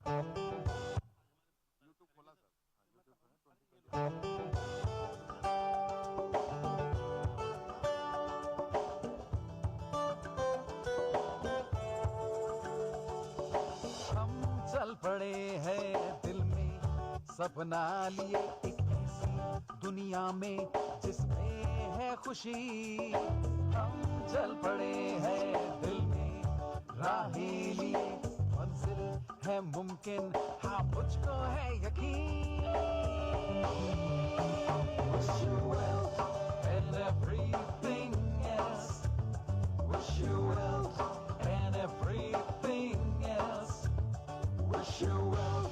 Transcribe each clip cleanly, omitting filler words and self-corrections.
YouTube खोला sir. हाँ, YouTube पे है 2020। हम चल पड़े हैं दिल में सपना लिए एक ऐसी दुनिया में जिसमें है खुशी। हम चल पड़े हैं दिल में राहें लिए मंजिल है मुमकिन, हाँ मुझको है यकीन। Wish you well and everything else. Wish you well and everything else. Wish you well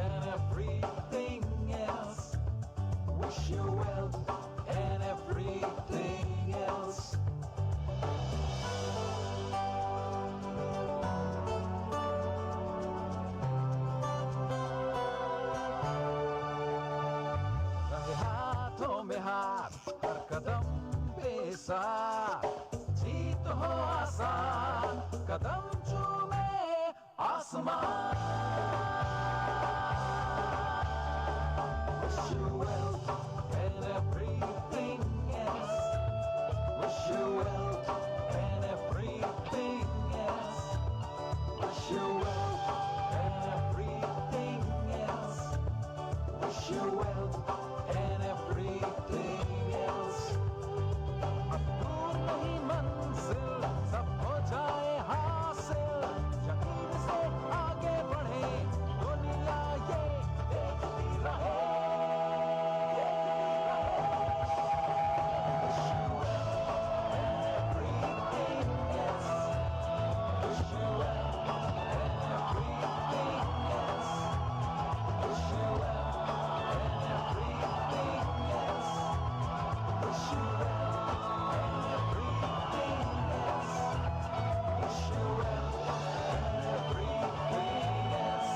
and everything else. Wish you well and everything else. रहे हाथों में हाथ हर कदम पे साथ, जीत हो आसान कदम चूमे आसमान। Wish you well and everything else. Wish you well and everything else. Wish you well and everything else. Wish you well and everything else. अब दूर नहीं मंजिल, सब हो जाए हासिल, यकीन से आगे बढ़े दुनिया ये देखती रहे, Wish you well and everything else. Wish you well and everything else. Wish you well and everything else. Wish you well and everything else. Wish you well and everything else.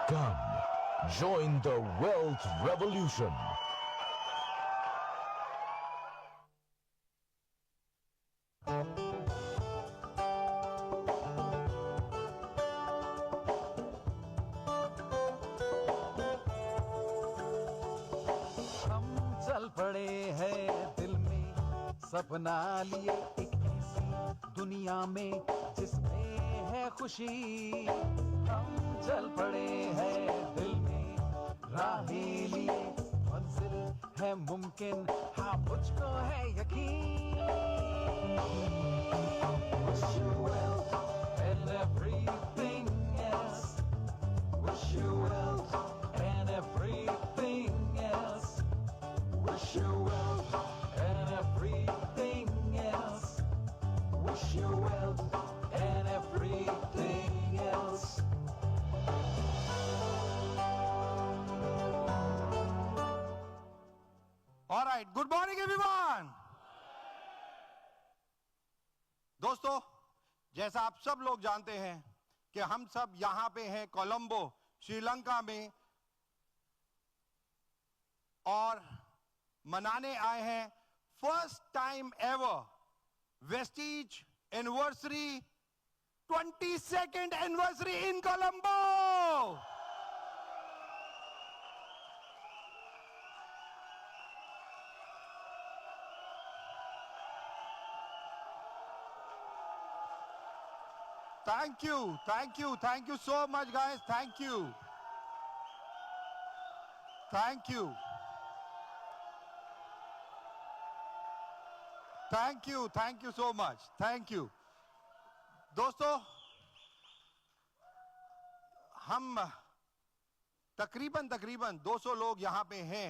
Come, join the wealth revolution. हम चल पड़े हैं दिल में सपना लिए एक ऐसी दुनिया में जिसमें है खुशी। हम चल पड़े हैं दिल में राहें लिए मंजिल है मुमकिन, हाँ मुझको है यकीन। Wish you well and everything else. Wish you well and everything else. Wish you well and everything else. Wish you well and everything else. All right, good morning everyone. दोस्तों, जैसा आप सब लोग जानते हैं कि हम सब यहां पे हैं कोलंबो श्रीलंका में और मनाने आए हैं first time ever Vestige anniversary 22nd anniversary in Colombo. Thank you so much, guys. Thank you. Thank you. Thank you so much. Thank you. दोस्तों, हम तकरीबन 200 लोग यहां पे हैं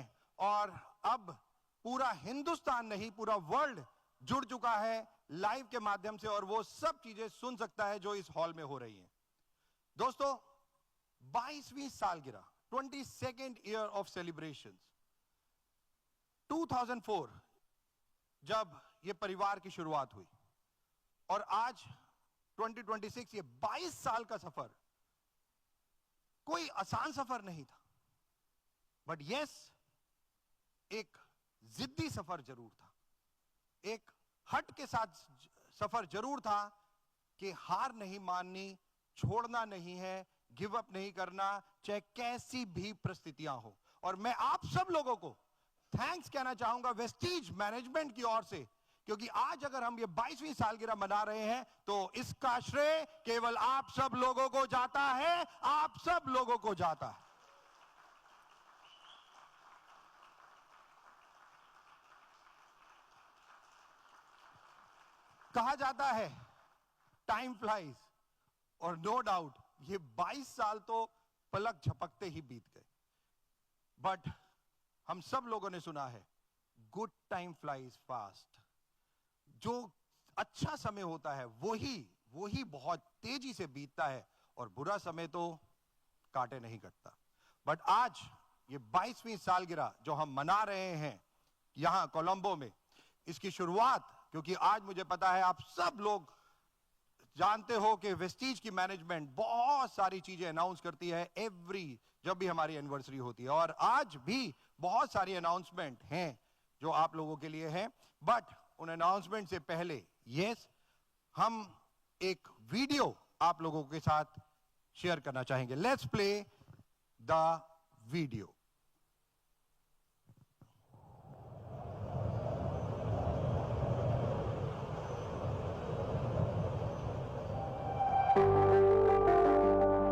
और अब पूरा हिंदुस्तान नहीं पूरा वर्ल्ड जुड़ चुका है लाइव के माध्यम से और वो सब चीजें सुन सकता है जो इस हॉल में हो रही हैं। दोस्तों, 22वीं सालगिरह 22nd ईयर ऑफ सेलिब्रेशंस 2004 जब ये परिवार की शुरुआत हुई और आज 2026 ये 22 साल का सफर कोई आसान सफर नहीं था, बट यस एक जिद्दी सफर जरूर था। एक हट के साथ सफर जरूर था कि हार नहीं माननी, छोड़ना नहीं है, गिव अप नहीं करना, चाहे कैसी भी परिस्थितियां हो। और मैं आप सब लोगों को थैंक्स कहना चाहूंगा वेस्टीज मैनेजमेंट की ओर से, क्योंकि आज अगर हम ये 22वीं सालगिरह मना रहे हैं तो इसका श्रेय केवल आप सब लोगों को जाता है, आप सब लोगों को जाता है। कहा जाता है टाइम फ्लाइज, और नो डाउट ये 22 साल तो पलक झपकते ही बीत गए। बट हम सब लोगों ने सुना है गुड टाइम फ्लाइज फास्ट। जो अच्छा समय होता है वही बहुत तेजी से बीतता है, और बुरा समय तो कांटे नहीं कटता। बट आज ये 22वीं सालगिरह जो हम मना रहे हैं यहां कोलंबो में, इसकी शुरुआत, क्योंकि आज मुझे पता है आप सब लोग जानते हो कि वेस्टीज की मैनेजमेंट बहुत सारी चीजें अनाउंस करती है जब भी हमारी एनिवर्सरी होती है, और आज भी बहुत सारी अनाउंसमेंट हैं जो आप लोगों के लिए हैं। बट उन अनाउंसमेंट से पहले हम एक वीडियो आप लोगों के साथ शेयर करना चाहेंगे। Let's play the video.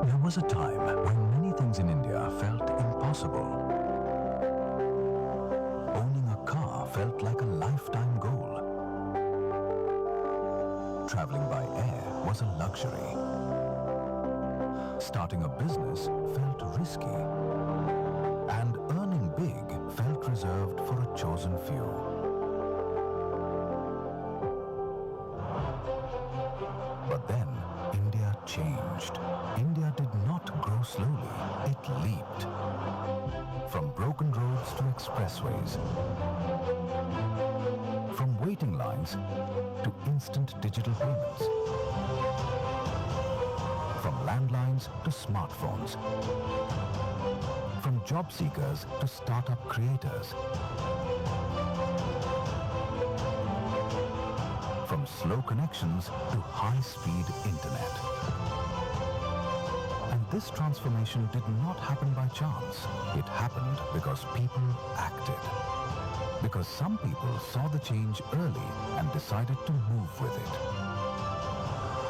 There was a time when many things in India felt impossible. Owning a car felt like a lifetime goal. Traveling by air was a luxury. Starting a business felt risky. And earning big felt reserved for a chosen few. But then, India changed. India did not grow slowly, it leaped. From broken roads to expressways. From waiting lines to instant digital payments. From landlines to smartphones. From job seekers to startup creators. From slow connections to high-speed internet. And this transformation did not happen by chance. It happened because people acted. Because some people saw the change early and decided to move with it.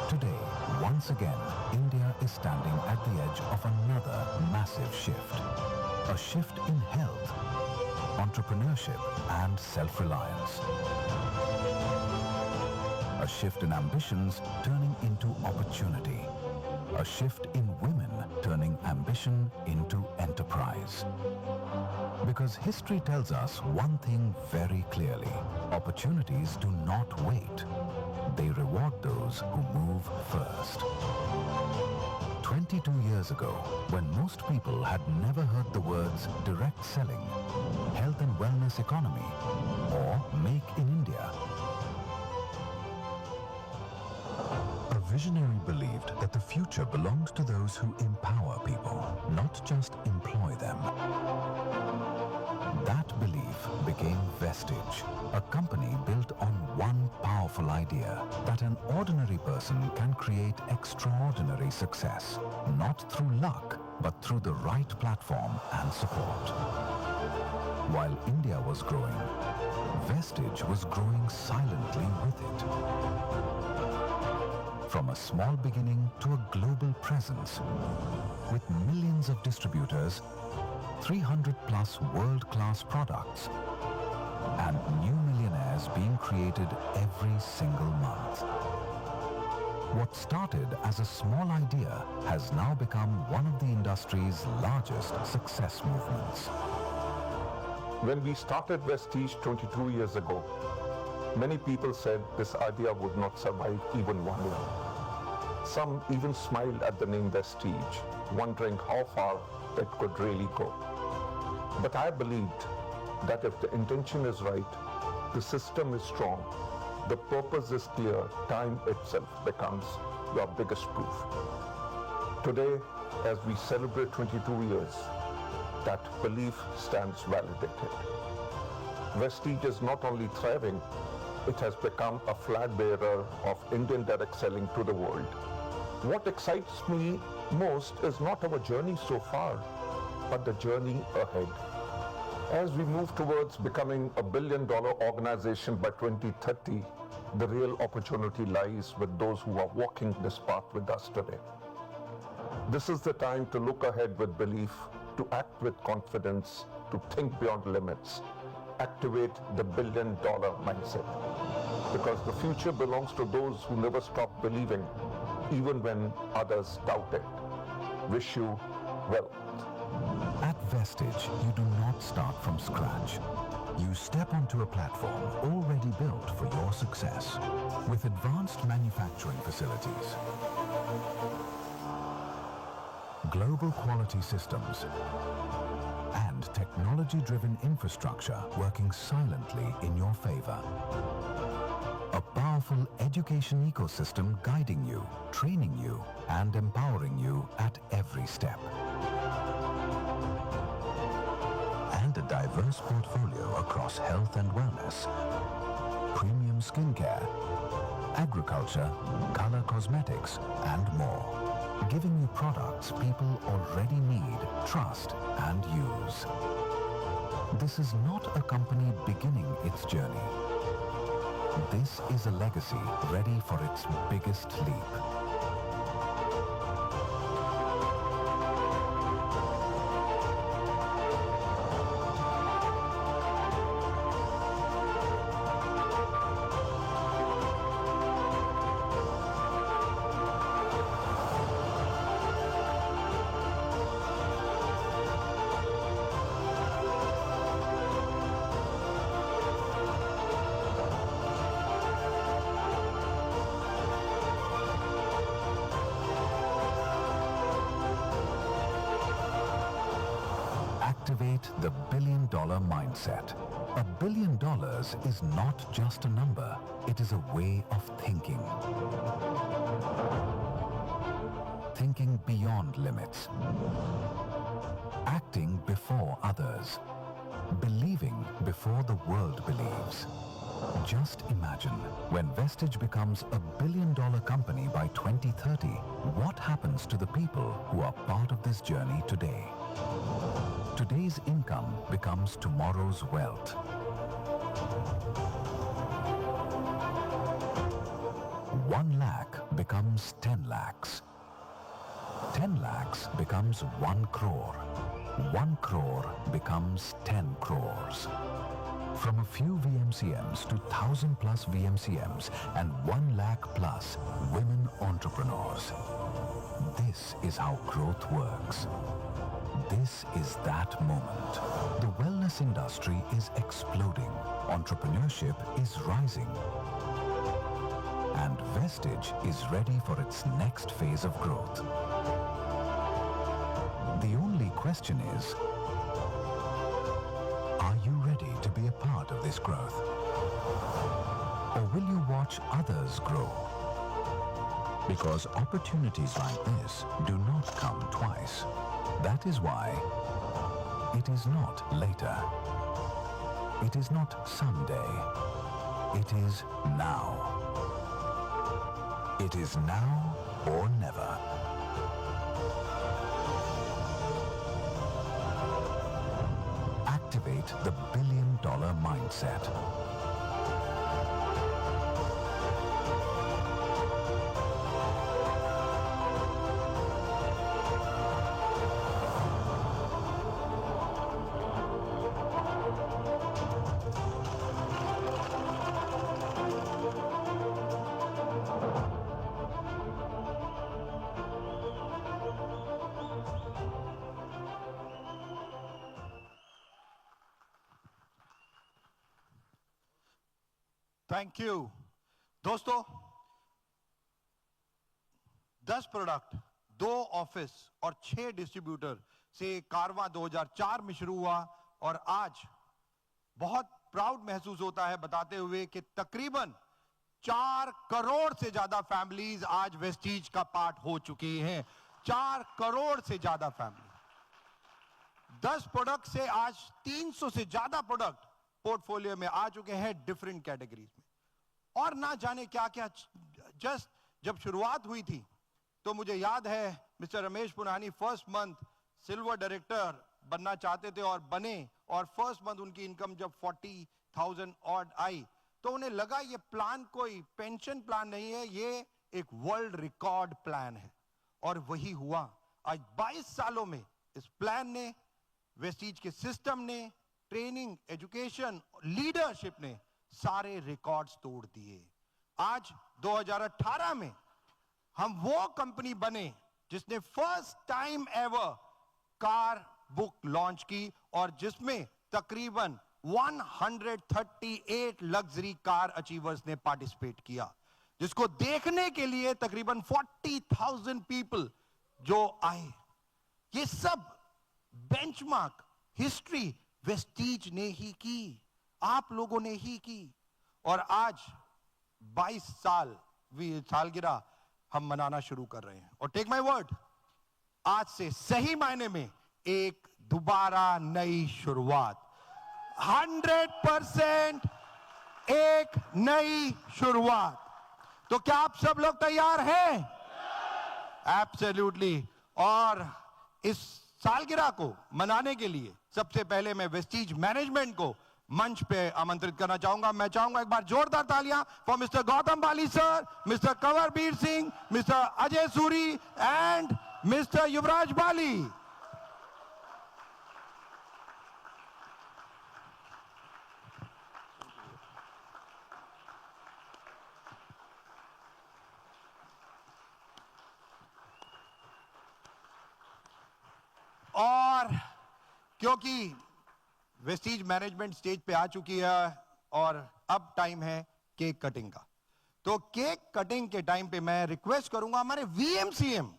Today, once again, India is standing at the edge of another massive shift. A shift in health, entrepreneurship, and self-reliance. A shift in ambitions turning into opportunity. A shift in women turning ambition into enterprise. Because history tells us one thing very clearly. Opportunities do not wait. They reward those who move first. 22 years ago, when most people had never heard the words direct selling, health and wellness economy, or make in India, a visionary believed that the future belongs to those who empower people, not just employ them. That belief became Vestige, a company built on one powerful idea, that an ordinary person can create extraordinary success, not through luck, but through the right platform and support. While India was growing, Vestige was growing silently with it. From a small beginning to a global presence, with millions of distributors, 300 plus world-class products, and new millionaires being created every single month. What started as a small idea has now become one of the industry's largest success movements. When we started Vestige 22 years ago, many people said this idea would not survive even 1 year. Some even smiled at the name Vestige, wondering how far it could really go. But I believed that if the intention is right, the system is strong, the purpose is clear, time itself becomes your biggest proof. Today, as we celebrate 22 years, that belief stands validated. Vestige is not only thriving, it has become a flag bearer of Indian direct selling to the world. What excites me most is not our journey so far, but the journey ahead. As we move towards becoming a billion-dollar organization by 2030, the real opportunity lies with those who are walking this path with us today. This is the time to look ahead with belief, to act with confidence, to think beyond limits, activate the billion-dollar mindset. Because the future belongs to those who never stop believing, even when others doubt it. Wish you well. At Vestige, you do not start from scratch. You step onto a platform already built for your success with advanced manufacturing facilities, global quality systems, and technology-driven infrastructure working silently in your favor. A powerful education ecosystem guiding you, training you, and empowering you at every step. And a diverse portfolio across health and wellness, premium skincare, agriculture, color cosmetics, and more. Giving you products people already need, trust, and use. This is not a company beginning its journey. This is a legacy ready for its biggest leap. Activate the billion-dollar mindset. $1 billion is not just a number, it is a way of thinking. Thinking beyond limits. Acting before others. Believing before the world believes. Just imagine, when Vestige becomes a billion-dollar company by 2030, what happens to the people who are part of this journey today? Today's income becomes tomorrow's wealth. 1 lakh becomes 10 lakhs. 10 lakhs becomes 1 crore. 1 crore becomes 10 crores. From a few VMCMs to 1,000 plus VMCMs and 1 lakh plus women entrepreneurs. This is how growth works. This is that moment. The wellness industry is exploding. Entrepreneurship is rising. And Vestige is ready for its next phase of growth. The only question is, are you ready to be a part of this growth? Or will you watch others grow? Because opportunities like this do not come twice. That is why it is not later. It is not someday. It is now. It is now or never. Activate the billion-dollar mindset. Thank you दोस्तों, 10 product, 2 office और 6 distributor से कारवां 2004 में शुरू हुआ और आज बहुत proud महसूस होता है बताते हुए कि तकरीबन 4 करोड़ से ज्यादा फैमिलीज आज वेस्टीज का पार्ट हो चुकी हैं। 4 करोड़ से ज्यादा फैमिली। 10 प्रोडक्ट से आज 300 से ज्यादा प्रोडक्ट पोर्टफोलियो में आ चुके हैं डिफरेंट कैटेगरीज में। और ना जाने क्या क्या। जस्ट जब शुरुआत हुई थी तो मुझे याद है mister Ramesh Ponnani first month silver director बनना चाहते थे और बने, और फर्स्ट मंथ उनकी इनकम जब 40,000 ऑड आई तो उन्हें लगा ये प्लान कोई पेंशन प्लान नहीं है, ये एक वर्ल्ड रिकॉर्ड प्लान है। और वही हुआ। आज 22 सालों में इस प्लान ने, वेस्टीज के सिस्टम ने, ट्रेनिंग, एजुकेशन, लीडरशिप ने सारे रिकॉर्ड्स तोड़ दिए। आज 2018 में हम वो कंपनी बने जिसने first time ever car book launch की और जिसमें तकरीबन 138 लग्जरी कार अचीवर्स ने पार्टिसिपेट किया, जिसको देखने के लिए तकरीबन 40,000 पीपल जो आए। ये सब बेंचमार्क हिस्ट्री वेस्टीज ने ही की, आप लोगों ने ही की। और आज 22 सालगिरह हम मनाना शुरू कर रहे हैं। और टेक माय वर्ड, आज से सही मायने में एक दोबारा नई शुरुआत, 100% एक नई शुरुआत। तो क्या आप सब लोग तैयार हैं? एब्सोल्युटली। और इस सालगिरह को मनाने के लिए सबसे पहले मैं वेस्टीज मैनेजमेंट को मंच पे आमंत्रित करना चाहूंगा। मैं चाहूंगा एक बार जोरदार तालियां for mister Gautam Bali sir, mister Kanwarbir Singh, mister Ajay Suri and mister Yuvraj Bali. और क्योंकि वेस्टीज मैनेजमेंट स्टेज पे आ चुकी है और अब टाइम है केक कटिंग का, तो केक कटिंग के टाइम पे मैं रिक्वेस्ट करूंगा हमारे वीएमसीएम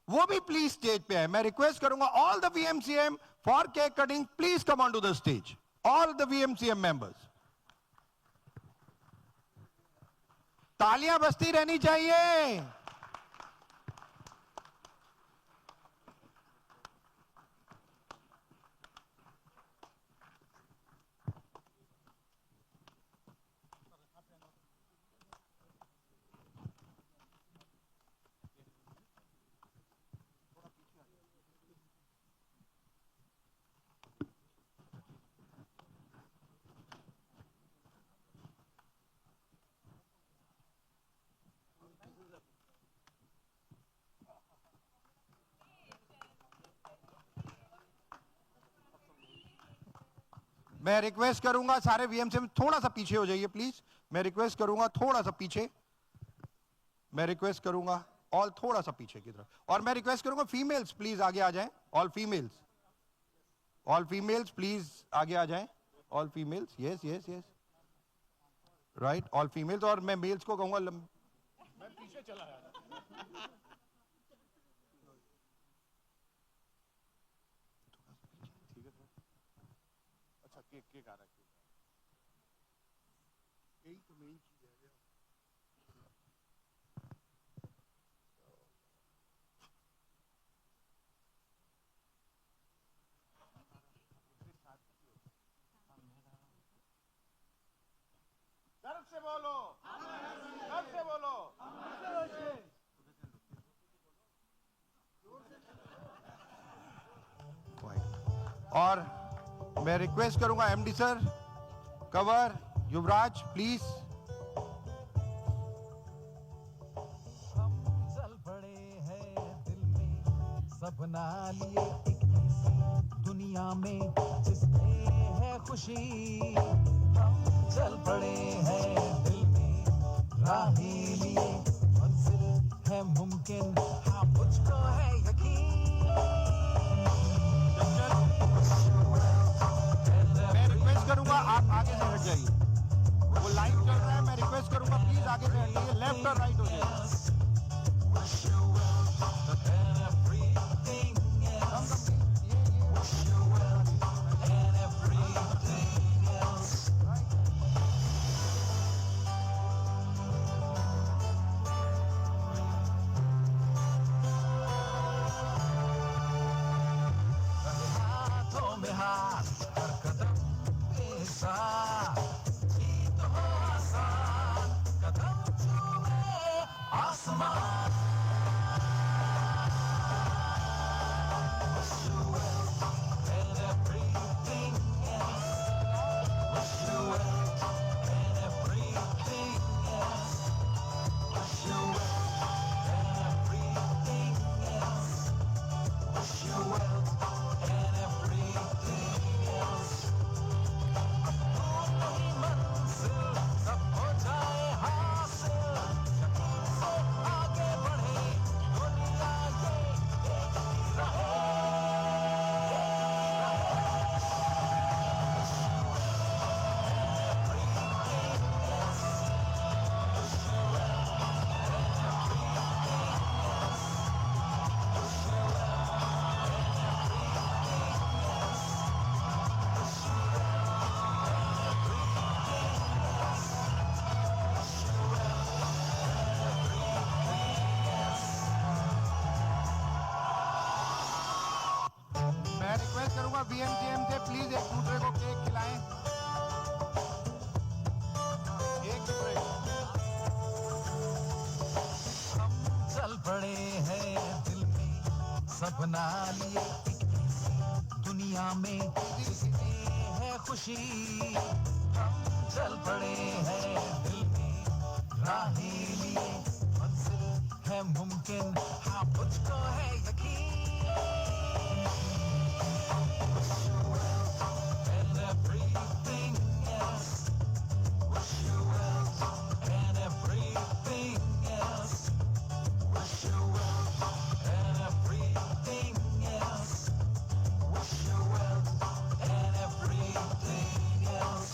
वो भी प्लीज स्टेज पे आए। मैं रिक्वेस्ट करूंगा all the VMCM for cake cutting, please come on to the stage, all the VMCM members. तालियां बजती रहनी चाहिए। मैं रिक्वेस्ट करूंगा सारे वीएमसी में थोड़ा सा पीछे हो जाइए प्लीज। मैं रिक्वेस्ट करूंगा थोड़ा सा पीछे, मैं रिक्वेस्ट करूंगा ऑल थोड़ा सा पीछे की तरफ। और मैं रिक्वेस्ट करूंगा फीमेल्स प्लीज आगे आ जाएं, ऑल फीमेल्स प्लीज आगे आ जाएं, all females, yes yes yes right, all females. और मैं मेल्स को कहूंगा मैं पीछे चला गया। केक आ रहा है, यही तो मेन चीज है। गर्व से बोलो, गर्व से बोलो। और मैं रिक्वेस्ट करूंगा MD sir, cover, Yuvraj please. हम चल पड़े हैं दिल में सपना लिए एक ऐसी दुनिया में जिसमें है खुशी। हम चल पड़े हैं दिल में राहें लिए, मंजिल है मुमकिन, हाँ मुझको है यकीन। करूंगा आप आगे से हट जाइए, वो लाइव चल रहा है। मैं रिक्वेस्ट करूंगा प्लीज आगे से हट जाइए, लेफ्ट और राइट हो जाइए। हाथों में हाथ, हर कदम आसमान and everything else. Wish you wealth and everything else. Wish you wealth and everything else. Wish you wealth and everything else. अपनी मंजिल सब हो जाए हासिल, यकीन से आगे बढ़े दुनिया ये देखती रहे। मैं रिक्वेस्ट करूंगा बीएमसीएम से प्लीज एक दूसरे को केक खिलाएं। एक दूसरे को। हम चल पड़े हैं दिल में सपना लिए एक ऐसी दुनिया में जिसमें है खुशी। हम चल पड़े हैं दिल में राहें लिए मंजिल है मुमकिन, हाँ मुझको है यकीन। And everything else. Wish you wealth and everything else. Wish you wealth and everything else. Wish you wealth and everything else.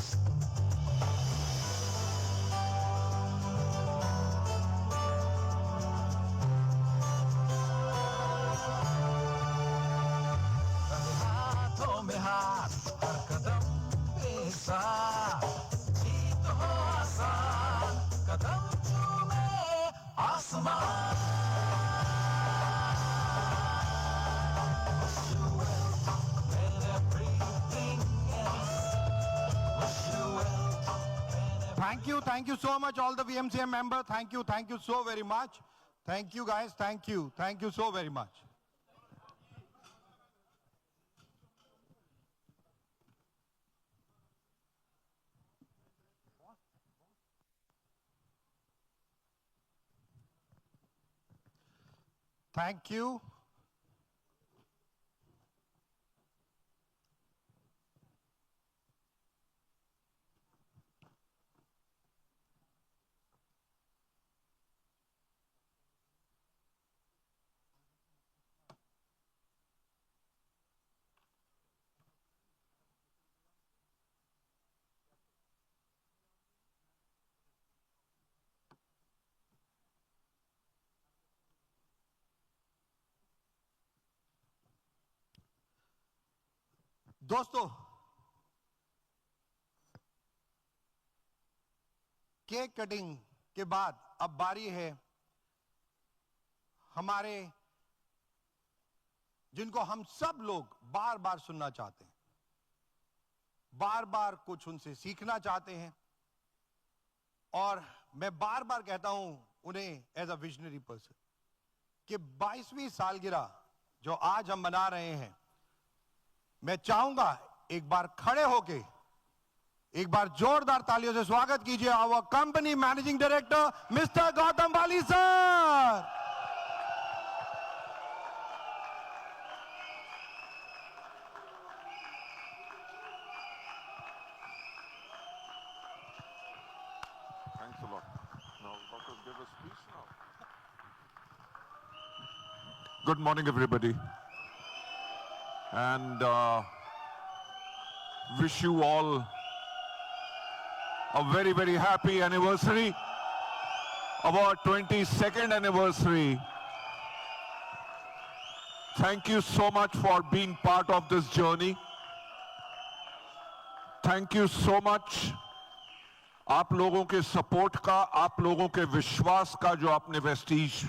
हाथों में हाथ हर कदम पे साथ, जीत हो आसान कदम चूमे आसमान। Wish you wealth and everything else. Wish you wealth and Thank you so much, all the VMCM members. Thank you so very much. Thank you, guys. Thank you so very much. Thank you. दोस्तों, cake cutting के बाद अब बारी है हमारे जिनको हम सब लोग बार बार सुनना चाहते हैं, बार बार कुछ उनसे सीखना चाहते हैं, और मैं बार बार कहता हूं उन्हें एज अ विजनरी पर्सन कि 22वीं सालगिरह जो आज हम मना रहे हैं, मैं चाहूंगा एक बार खड़े होके एक बार जोरदार तालियों से स्वागत कीजिए our company managing director mister Gautam Wali sir. Thanks a lot. Now, Dr. give a speech now. Good morning, everybody. And wish you all a very, very happy anniversary, our 22nd anniversary. Thank you so much for being part of this journey. Thank you so much. आप लोगों के support का, आप लोगों के विश्वास का, जो आपने वेस्टीज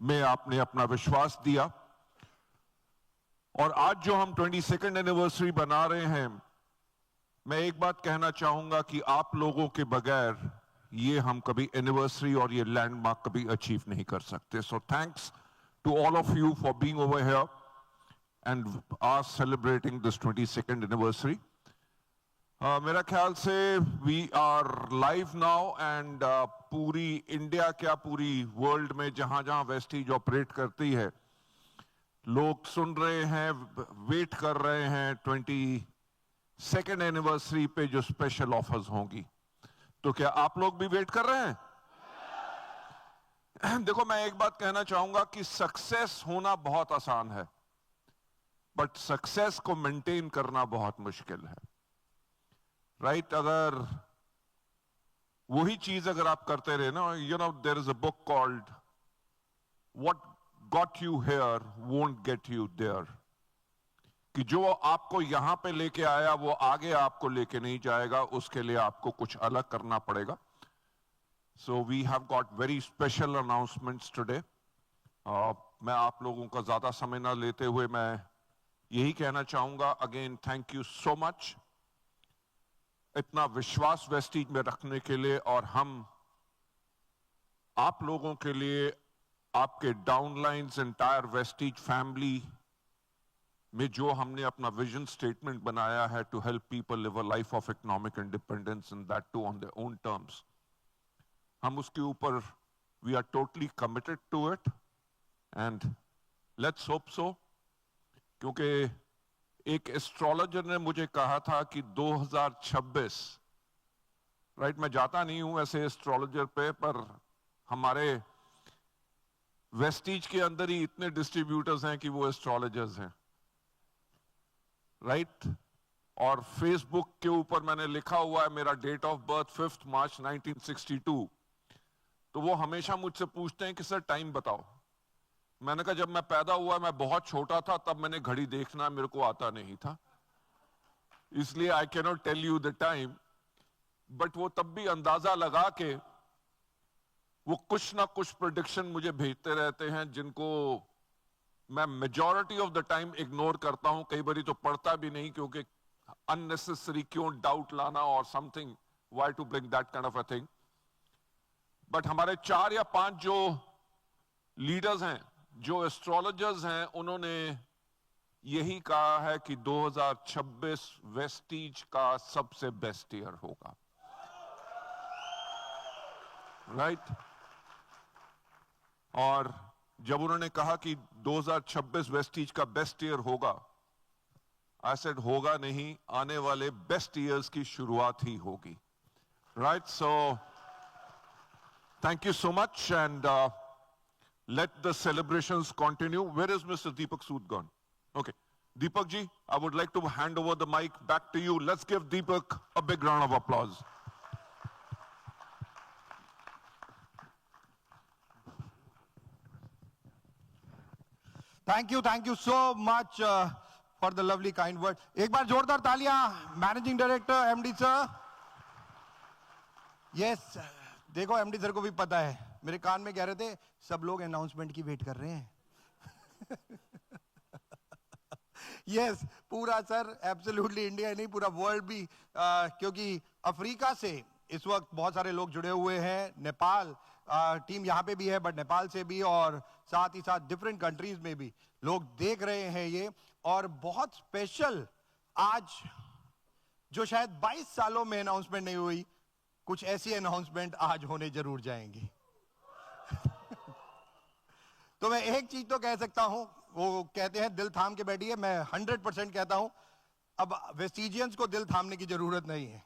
में आपने अपना विश्वास दिया। और आज जो हम 22nd एनिवर्सरी बना रहे हैं, मैं एक बात कहना चाहूंगा कि आप लोगों के बगैर ये हम कभी एनिवर्सरी और ये लैंडमार्क कभी अचीव नहीं कर सकते. So thanks to all of you for being over here and are celebrating this 22nd anniversary. मेरा ख्याल से we are live now and पूरी इंडिया क्या पूरी वर्ल्ड में जहां जहां वेस्टीज ऑपरेट करती है लोग सुन रहे हैं, वेट कर रहे हैं 22nd एनिवर्सरी पे जो स्पेशल ऑफर्स होंगी. तो क्या आप लोग भी वेट कर रहे हैं? देखो, मैं एक बात कहना चाहूंगा कि सक्सेस होना बहुत आसान है, बट सक्सेस को मेंटेन करना बहुत मुश्किल है. राइट? अगर वही चीज अगर आप करते रहे ना, you know there is a book called what got you here won't get you there, कि जो आपको यहां पे लेके आया वो आगे आपको लेके नहीं जाएगा, उसके लिए आपको कुछ अलग करना पड़ेगा. So we have got very special announcements today. मैं आप लोगों का ज्यादा समय ना लेते हुए मैं यही कहना चाहूंगा, again thank you so much इतना विश्वास वेस्टीज में रखने के लिए, और हम आप लोगों के लिए आपके डाउनलाइंस एंटायर वेस्टीज फैमिली में जो हमने अपना विजन स्टेटमेंट बनाया है to help people live a life of economic independence and that too on their own terms, हम उसके ऊपर we are totally committed to it and let's hope so. क्योंकि एक एस्ट्रोलॉजर ने मुझे कहा था कि 2026, राइट, मैं जाता नहीं हूं ऐसे एस्ट्रोलॉजर पे, पर हमारे वेस्टीज के अंदर ही इतने डिस्ट्रीब्यूटर्स हैं कि वो एस्ट्रोलॉजर्स हैं, राइट? और फेसबुक के ऊपर मैंने लिखा हुआ है मेरा डेट ऑफ बर्थ 5 मार्च 1962. तो वो हमेशा मुझसे पूछते हैं कि सर टाइम बताओ. मैंने कहा जब मैं पैदा हुआ मैं बहुत छोटा था, तब मैंने घड़ी देखना मेरे को आता नहीं था, इसलिए I can not tell you the time. But वो तब भी अंदाजा लगा के वो कुछ ना कुछ प्रेडिक्शन मुझे भेजते रहते हैं, जिनको मैं majority of the time ignore करता हूं. कई बारी तो पढ़ता भी नहीं, क्योंकि अननेसेसरी क्यों डाउट लाना और something, why to bring that kind of a thing. But हमारे 4 या 5 जो लीडर्स हैं, जो एस्ट्रोलॉजर्स हैं, उन्होंने यही कहा है कि 2026 वेस्टीज का सबसे बेस्ट ईयर होगा, राइट? और जब उन्होंने कहा कि 2026 वेस्टीज का बेस्ट ईयर होगा, आई सेड होगा नहीं, आने वाले बेस्ट ईयर्स की शुरुआत ही होगी, right? So thank you so much and let the celebrations continue. Where is Mr. Deepak Sood gone? Okay. Deepak ji, I would like to hand over the mic back to you. Let's give Deepak a big round of applause. Thank you so much for the lovely kind word. एक बार जोरदार तालियां managing director MD sir. Yes, देखो MD sir को भी पता है, मेरे कान में कह रहे थे सब लोग अनाउंसमेंट की वेट कर रहे हैं. यस, पूरा सर एब्सोल्युटली इंडिया नहीं, पूरा वर्ल्ड भी, क्योंकि अफ्रीका से इस वक्त बहुत सारे लोग जुड़े हुए हैं. नेपाल टीम यहाँ पे भी है, बट नेपाल से भी, और साथ ही साथ डिफरेंट कंट्रीज में भी लोग देख रहे हैं ये. और बहुत स्पेशल आज, जो शायद 22 सालों में अनाउंसमेंट नहीं हुई, कुछ ऐसी अनाउंसमेंट आज होने जरूर जाएंगी. तो मैं एक चीज तो कह सकता हूं, वो कहते हैं दिल थाम के बैठिए, मैं 100% कहता हूं, अब वेस्टीजियंस को दिल थामने की जरूरत नहीं है,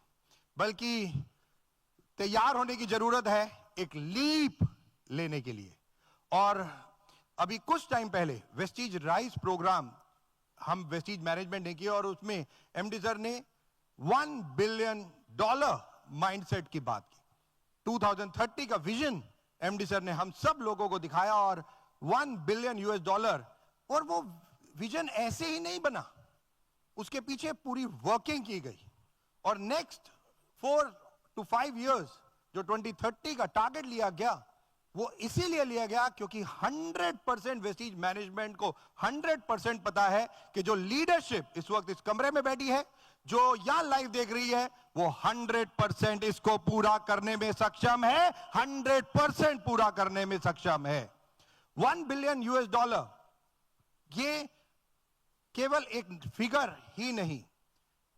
बल्कि तैयार होने की जरूरत है एक लीप लेने के लिए. और अभी कुछ टाइम पहले वेस्टीज राइज प्रोग्राम हम वेस्टीज मैनेजमेंट ने किया, और उसमें एमडी सर ने $1 बिलियन माइंडसेट की बात की. 2030 का विजन एमडी सर ने हम सब लोगों को दिखाया, और $1 बिलियन. और वो विजन ऐसे ही नहीं बना, उसके पीछे पूरी वर्किंग की गई. और नेक्स्ट 4 to 5 years जो 2030 का टारगेट लिया गया, वो इसीलिए लिया गया क्योंकि 100% वेस्टीज मैनेजमेंट को 100% पता है कि जो लीडरशिप इस वक्त इस कमरे में बैठी है, जो यहां लाइव देख रही है, वो 100% इसको पूरा करने में सक्षम है, 100% पूरा करने में सक्षम है। $1 बिलियन ये केवल एक फिगर ही नहीं,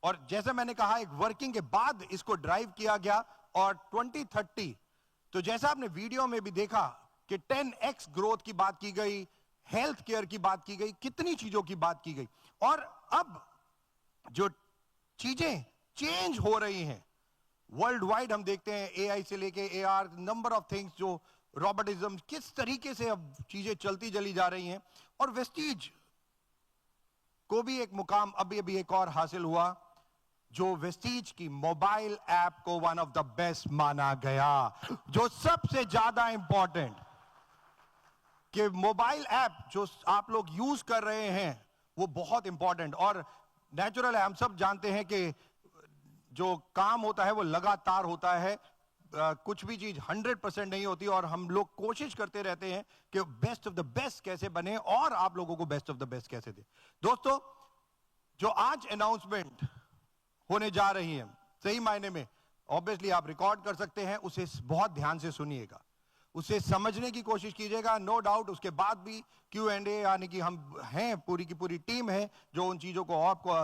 और जैसे मैंने कहा एक वर्किंग के बाद इसको ड्राइव किया गया, और 2030 तो जैसा आपने वीडियो में भी देखा कि 10x ग्रोथ की बात की गई, हेल्थ केयर की बात की गई, कितनी चीजों की बात की गई। और अब जो चीजें चेंज हो रही हैं वर्ल्ड वाइड, हम देखते हैं एआई से लेके एआर, नंबर ऑफ थिंग्स, जो रोबोटिज्म, किस तरीके से अब चीजें चलती चली जा रही हैं। और वेस्टीज को भी एक मुकाम अभी एक और हासिल हुआ, जो वेस्टीज की मोबाइल ऐप को वन ऑफ द बेस्ट माना गया। जो सबसे ज्यादा इंपॉर्टेंट कि मोबाइल ऐप जो आप लोग यूज कर रहे हैं वो बहुत इंपॉर्टेंट, और नेचुरल है, हम सब जानते हैं कि जो काम होता है वो लगातार होता है, कुछ भी चीज 100% नहीं होती, और हम लोग कोशिश करते रहते हैं कि बेस्ट ऑफ द बेस्ट कैसे बने और आप लोगों को बेस्ट ऑफ द बेस्ट कैसे दे। दोस्तों, जो आज अनाउंसमेंट होने जा रही है, सही मायने में ऑब्वियसली आप रिकॉर्ड कर सकते हैं, उसे बहुत ध्यान से सुनिएगा, उसे समझने की कोशिश कीजिएगा। नो डाउट उसके बाद भी Q&A, यानी कि हम हैं, पूरी की पूरी टीम है जो उन चीजों को आपको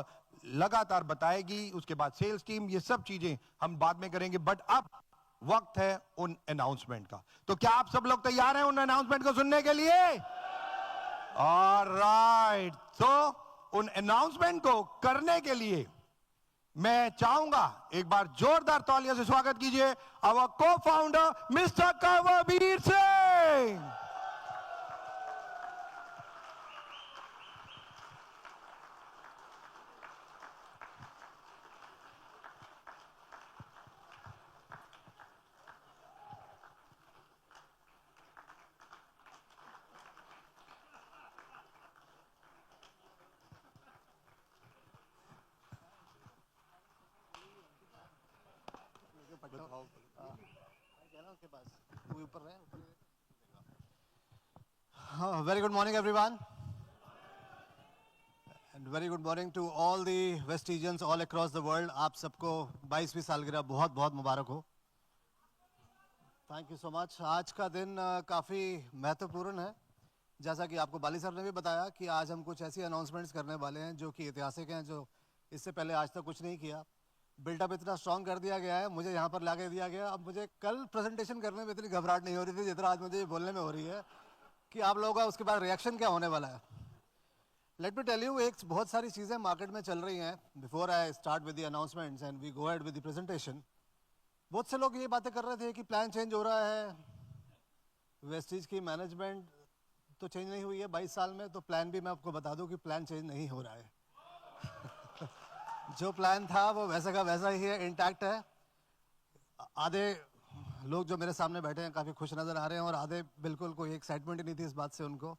लगातार बताएगी। उसके बाद सेल्स टीम, ये सब चीजें हम बाद में करेंगे, बट अब वक्त है उन अनाउंसमेंट का। तो क्या आप सब लोग तैयार हैं उन अनाउंसमेंट को सुनने के लिए? ऑलराइट, तो उन अनाउंसमेंट को करने के लिए मैं चाहूंगा एक बार जोरदार तालियों से स्वागत कीजिए our co-founder mister Kanwarvir Singh. Very good morning, everyone. And very good morning to all the Vestigians all across the world. आप सबको 22वीं सालगिरह बहुत बहुत मुबारक हो। Thank you so much. आज का दिन काफ़ी महत्वपूर्ण है। जैसा कि आपको बाली साहब ने भी बताया कि आज हम कुछ ऐसी अनाउंसमेंट्स करने वाले हैं जो कि ऐतिहासिक हैं, जो इससे पहले आज तक कुछ नहीं किया। बिल्डअप इतना स्ट्रॉन्ग कर दिया गया है, मुझे यहाँ पर लाके दिया गया। अब मुझे कल प्रेजेंटेशन करने में इतनी घबराहट नहीं हो रही थी जितना आज मुझे बोलने में हो रही है कि आप लोगों का उसके बाद रिएक्शन क्या होने वाला है। लेट मी टेल यू, एक बहुत सारी चीज़ें मार्केट में चल रही हैं। Before I start with the announcements and we go ahead with the presentation, बहुत से लोग ये बातें कर रहे थे कि प्लान चेंज हो रहा है, वेस्टीज की मैनेजमेंट तो चेंज नहीं हुई है 22 साल में। तो प्लान भी मैं आपको बता दूं कि प्लान चेंज नहीं हो रहा है। जो प्लान था वो वैसा का वैसा ही है, इंटैक्ट है। आधे लोग जो मेरे सामने बैठे हैं काफ़ी खुश नज़र आ रहे हैं, और आधे बिल्कुल कोई एक्साइटमेंट ही नहीं थी इस बात से उनको,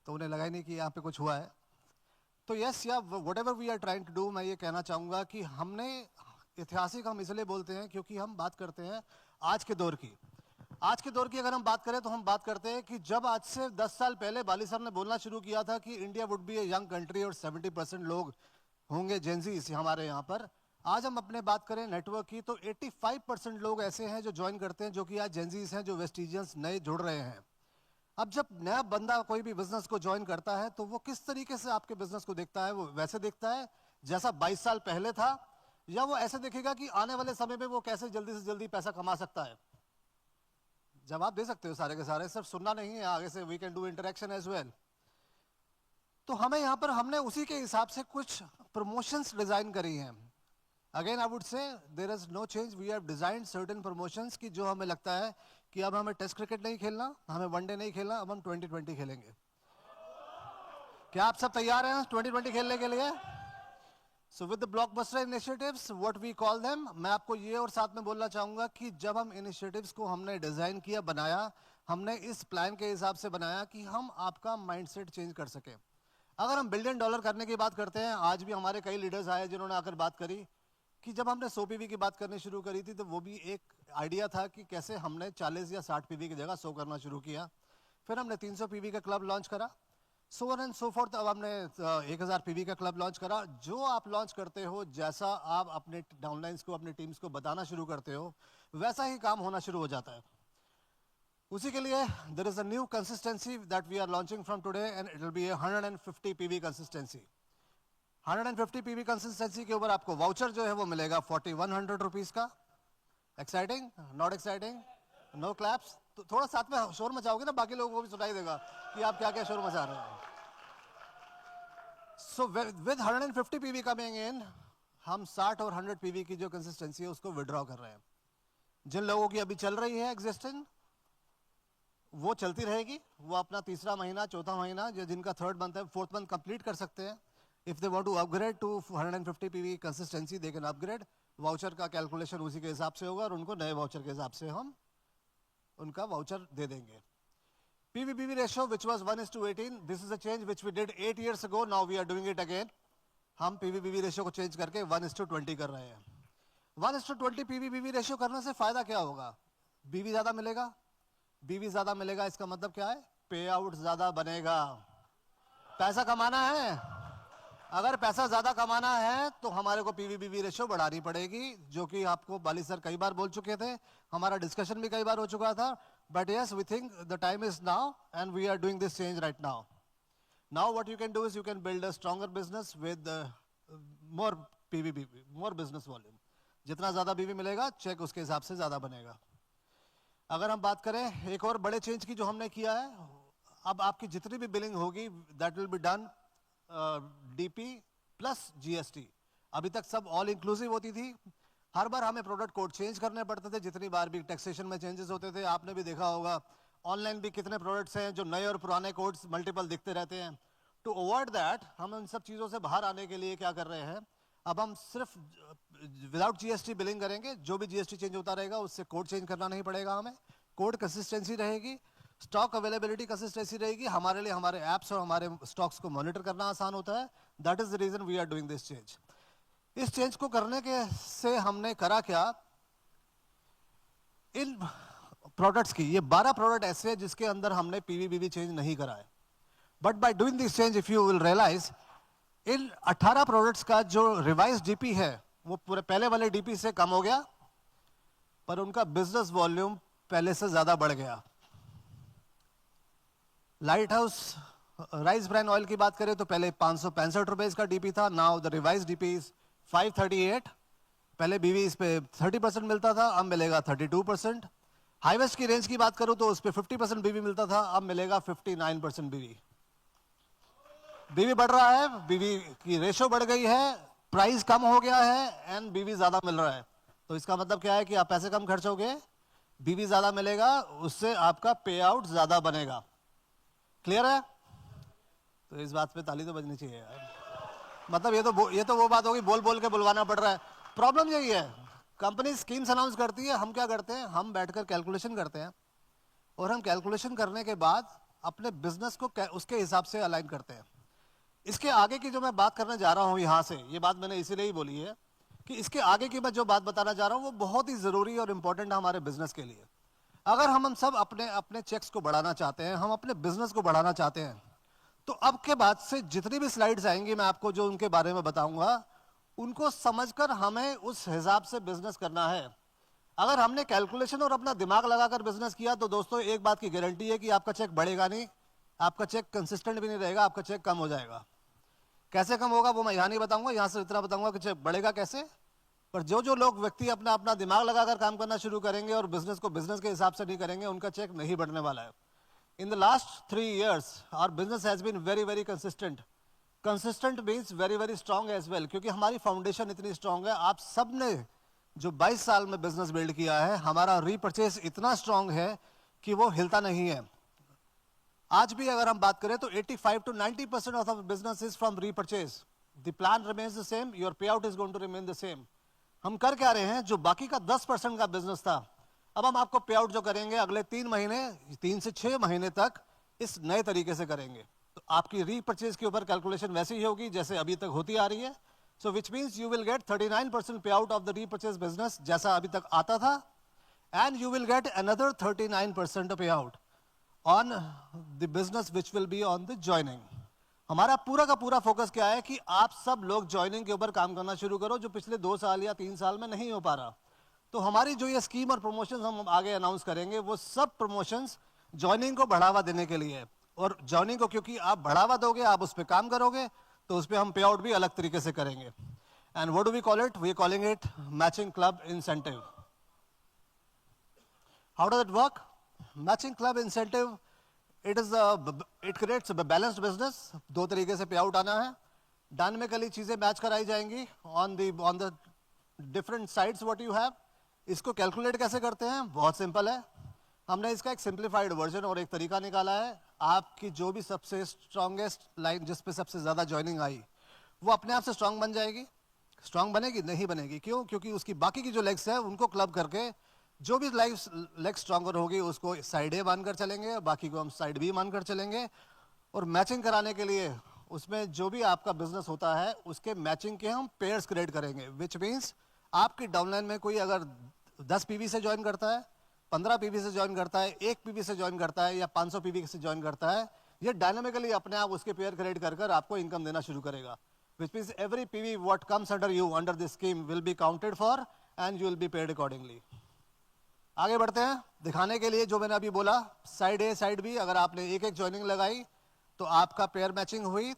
तो उन्हें लगा ही नहीं कि यहाँ पे कुछ हुआ है। तो yes, yeah whatever we are trying to do, मैं ये कहना चाहूँगा कि हमने ऐतिहासिक हम इसलिए बोलते हैं क्योंकि हम बात करते हैं आज के दौर की। आज के दौर की अगर हम बात करें तो हम बात करते हैं कि जब आज से 10 साल पहले बाली साहब ने बोलना शुरू किया था कि India would be a young country और 70% लोग होंगे जेनजीज हमारे यहाँ पर। आज हम अपने बात करें नेटवर्क की तो 85% लोग ऐसे हैं जो ज्वाइन करते हैं, जो कि आज जेनजीज हैं, जो वेस्टिजियंस नए जुड़ रहे हैं। अब जब नया बंदा कोई भी बिजनेस को ज्वाइन करता है तो वो किस तरीके से आपके बिजनेस को देखता है? वो वैसे देखता है जैसा 22 साल पहले था, या वो ऐसे देखेगा कि आने वाले समय में वो कैसे जल्दी से जल्दी पैसा कमा सकता है? जवाब दे सकते हो सारे के सारे, सिर्फ सुनना नहीं है, आगे से we can do interaction as well. तो हमें यहाँ पर हमने उसी के हिसाब से कुछ प्रमोशंस डिजाइन करी हैं। Again I would say there is no change, we have designed certain promotions की जो हमें लगता है कि अब हमें टेस्ट क्रिकेट नहीं खेलना, हमें वनडे नहीं खेलना, अब हम 2020 खेलेंगे। क्या आप सब तैयार हैं 2020 खेलने के लिए? So with the blockbuster initiatives what we call them, मैं आपको ये और साथ में बोलना चाहूंगा कि जब हम इनिशिएटिव्स को हमने डिजाइन किया, बनाया, हमने इस प्लान के हिसाब से बनाया कि हम आपका माइंडसेट चेंज कर सके। अगर हम $1 बिलियन करने की बात करते हैं, आज भी हमारे कई लीडर्स आए जिन्होंने आकर बात करी कि जब हमने 100 पीवी की बात करनी शुरू करी थी तो वो भी एक आइडिया था कि कैसे हमने 40 या 60 पीवी की जगह 100 करना शुरू किया। फिर हमने 300 पीवी का क्लब लॉन्च करा, so on and so fourth. अब हमने 1000 पीवी का क्लब लॉन्च करा। जो आप लॉन्च करते हो, जैसा आप अपने डाउनलाइंस को, अपने टीम्स को बताना शुरू करते हो, वैसा ही काम होना शुरू हो जाता है। उसी के लिए there is a new consistency that we are launching from today and it will be 150 PV consistency. 150 PV consistency के ऊपर आपको वाउचर जो है वो मिलेगा 4100 रुपीज का। Exciting? Not exciting? No claps? तो थोड़ा साथ में शोर मचाओगे ना, बाकी लोगों को भी सुनाई देगा कि आप क्या क्या शोर मचा रहे हैं। So with 150 PV coming in, हम 60 और 100 पीवी की जो कंसिस्टेंसी है उसको विड्रॉ कर रहे हैं। जिन लोगों की अभी चल रही है एग्जिस्टिंग, वो चलती रहेगी। वो अपना तीसरा महीना, चौथा महीना, जो जिनका थर्ड मंथ है, फोर्थ मंथ कंप्लीट कर सकते हैं। If they want to upgrade to 150 PV consistency they can upgrade. Voucher का कैलकुलेशन उसी के हिसाब से होगा और उनको नए वाउचर के हिसाब से हम उनका वाउचर दे देंगे। PV-PV ratio which was 1:18, this is a change which we did 8 years ago, now we are doing it again. हम PV-PV ratio को चेंज करके 1:20 कर रहे हैं। 1:20 PV-PV ratio करने से फायदा क्या होगा? BV ज्यादा मिलेगा। BV ज्यादा मिलेगा इसका मतलब क्या है? पे आउट ज्यादा बनेगा। पैसा कमाना है, अगर पैसा ज्यादा कमाना है तो हमारे को PV-PV रेशियो बढ़ानी पड़ेगी, जो कि आपको बाली सर कई बार बोल चुके थे, हमारा डिस्कशन भी कई बार हो चुका था। But yes, we think the time is now and we are doing this change right now. Now what you can do is you can build a stronger business with more PV-PV, more business volume. जितना ज्यादा BV मिलेगा, check उसके हिसाब से ज्यादा बनेगा। अगर हम बात करें एक और बड़े चेंज की जो हमने किया है, अब आपकी जितनी भी बिलिंग होगी that will be done DP plus GST। अभी तक सब ऑल इंक्लूसिव होती थी। हर बार हमें प्रोडक्ट कोड चेंज करने पड़ते थे, जितनी बार भी टैक्सेशन में चेंजेस होते थे। आपने भी देखा होगा ऑनलाइन भी कितने प्रोडक्ट्स हैं जो नए और पुराने कोड्स मल्टीपल दिखते रहते हैं। टू अवॉइड दैट, हम इन सब चीज़ों से बाहर आने के लिए क्या कर रहे हैं, अब हम सिर्फ विदाउट GST बिलिंग करेंगे। जो भी GST चेंज होता रहेगा उससे कोड चेंज करना नहीं पड़ेगा हमें। कोड कंसिस्टेंसी रहेगी, स्टॉक अवेलेबिलिटी कंसिस्टेंसी रहेगी। हमारे लिए हमारे ऐप्स और हमारे स्टॉक्स को मॉनिटर करना आसान होता है। That is the reason we are doing this change. इस चेंज को करने के से हमने करा क्या, इन प्रोडक्ट्स की, ये 12 प्रोडक्ट ऐसे हैं जिसके अंदर हमने PV-PV चेंज नहीं करा है। But by doing this change if you will realise, in 18 products का जो रिवाइज DP है वो पूरे पहले वाले DP से कम हो गया, पर उनका बिजनेस वॉल्यूम पहले से ज्यादा बढ़ गया। Light house rice brand oil की बात करें तो पहले 565 रुपए का DP था, now the revise DP is 538। पहले BV इस पे 30% मिलता था, अब मिलेगा 32%। हाईवेस्ट की रेंज की बात करूं तो उस पे 50% BV मिलता था, अब मिलेगा 59% BV। BV बढ़ रहा है, BV की रेशो बढ़ गई है, प्राइस कम हो गया है एंड BV ज्यादा मिल रहा है। तो इसका मतलब क्या है कि आप पैसे कम खर्चोगे, BV ज्यादा मिलेगा, उससे आपका पे आउट ज्यादा बनेगा। क्लियर है? तो इस बात पे ताली तो बजनी चाहिए यार। मतलब ये तो वो बात होगी, बोल बोल के बुलवाना पड़ रहा है। प्रॉब्लम यही है, कंपनी स्कीम्स अनाउंस करती है, हम क्या करते हैं, हम बैठकर कैलकुलेशन करते हैं और हम कैलकुलेशन करने के बाद अपने बिजनेस को उसके हिसाब से अलाइन करते हैं। इसके आगे की जो मैं बात करने जा रहा हूं यहां से, ये बात मैंने इसीलिए ही बोली है कि इसके आगे की मैं जो बात बताना जा रहा हूं वो बहुत ही जरूरी और इंपॉर्टेंट है हमारे बिजनेस के लिए। अगर हम सब अपने अपने चेक्स को बढ़ाना चाहते हैं, हम अपने बिजनेस को बढ़ाना चाहते हैं, तो अब के बाद से जितनी भी स्लाइड्स आएंगी मैं आपको जो उनके बारे में बताऊंगा, उनको समझकर हमें उस हिसाब से बिजनेस करना है। अगर हमने कैलकुलेशन और अपना दिमाग लगाकर बिजनेस किया तो दोस्तों एक बात की गारंटी है कि आपका चेक बढ़ेगा नहीं, आपका चेक कंसिस्टेंट भी नहीं रहेगा, आपका चेक कम हो जाएगा। कैसे कम होगा वो मैं यहाँ नहीं बताऊंगा, यहाँ से इतना बताऊंगा कि चेक बढ़ेगा कैसे। पर जो लोग व्यक्ति अपना अपना दिमाग लगाकर काम करना शुरू करेंगे और बिजनेस को बिजनेस के हिसाब से नहीं करेंगे, उनका चेक नहीं बढ़ने वाला है। In the last 3 years, our business has been very, very consistent. Consistent means very, very strong as well. क्योंकि हमारी फाउंडेशन इतनी स्ट्रांग है। आप सब ने जो 22 साल में बिजनेस बिल्ड किया है, हमारा रीपर्चेस इतना स्ट्रांग है कि वो हिलता नहीं है। आज भी अगर हम बात करें तो 85 to 90% of our business is from repurchase. The plan remains the same. Your payout is going to remain the same. हम कर क्या रहे हैं, जो बाकी का 10% का बिजनेस था, अब हम आपको पे आउट जो करेंगे अगले 3 महीने, 3 से 6 महीने तक इस नए तरीके से करेंगे। तो आपकी रीपर्चेज के ऊपर कैलकुलेशन वैसे ही होगी जैसे अभी तक होती आ रही है। So which means you will get 39% payout of the repurchase business जैसा अभी तक आता था, and you will get another 39% payout on the business which will be on the joining. हमारा पूरा का पूरा फोकस क्या है कि आप सब लोग ज्वाइनिंग के ऊपर काम करना शुरू करो जो पिछले 2 साल या 3 साल में नहीं हो पा रहा. तो हमारी जो ये स्कीम और प्रमोशंस हम आगे अनाउंस करेंगे वो सब प्रमोशंस ज्वाइनिंग को बढ़ावा देने के लिए है. और ज्वाइनिंग को क्योंकि आप बढ़ावा दोगे, आप उस पर काम करोगे, तो उस पर हम पे आउट भी अलग तरीके से करेंगे. And what do we call it? We calling it matching club incentive. How does it work? Matching club incentive, it creates a balanced business. 2 तरीके से पे आउट आना है. डायनामिकली चीजें मैच कराई जाएंगी on the different sites what you have. इसको calculate कैसे करते हैं? बहुत सिंपल है. हमने इसका एक सिंप्लीफाइड वर्जन और एक तरीका निकाला है. आपकी जो भी सबसे स्ट्रॉन्गेस्ट लाइन जिस पे सबसे ज्यादा ज्वाइनिंग आई वो अपने आप से स्ट्रांग बन जाएगी. स्ट्रांग बनेगी? नहीं बनेगी. क्यों? क्योंकि उसकी बाकी की जो लेग्स है उनको क्लब करके जो भी लेग स्ट्रॉन्गर होगी उसको साइड ए मानकर चलेंगे, बाकी को हम साइड बी मानकर चलेंगे. और मैचिंग कराने के लिए उसमें जो भी आपका बिजनेस होता है उसके मैचिंग के हम पेयर्स क्रिएट करेंगे. विच मीन्स आपकी डाउनलाइन में कोई अगर 10 पीवी से ज्वाइन करता है, 15 पीवी से ज्वाइन करता है, 1 पीवी से ज्वाइन करता है या 500 पीवी से ज्वाइन करता है, ये डायनामिकली अपने आप उसके पेयर क्रिएट कर आपको इनकम देना शुरू करेगा. Which means every PV what comes under you under this scheme will be counted for and you will be paid accordingly. आगे बढ़ते हैं. दिखाने के लिए जो मैंने अभी बोला, साइड ए साइड बी, अगर आपने एक ज्वाइनिंग लगाई तो आपका पेयर मैचिंग हुई.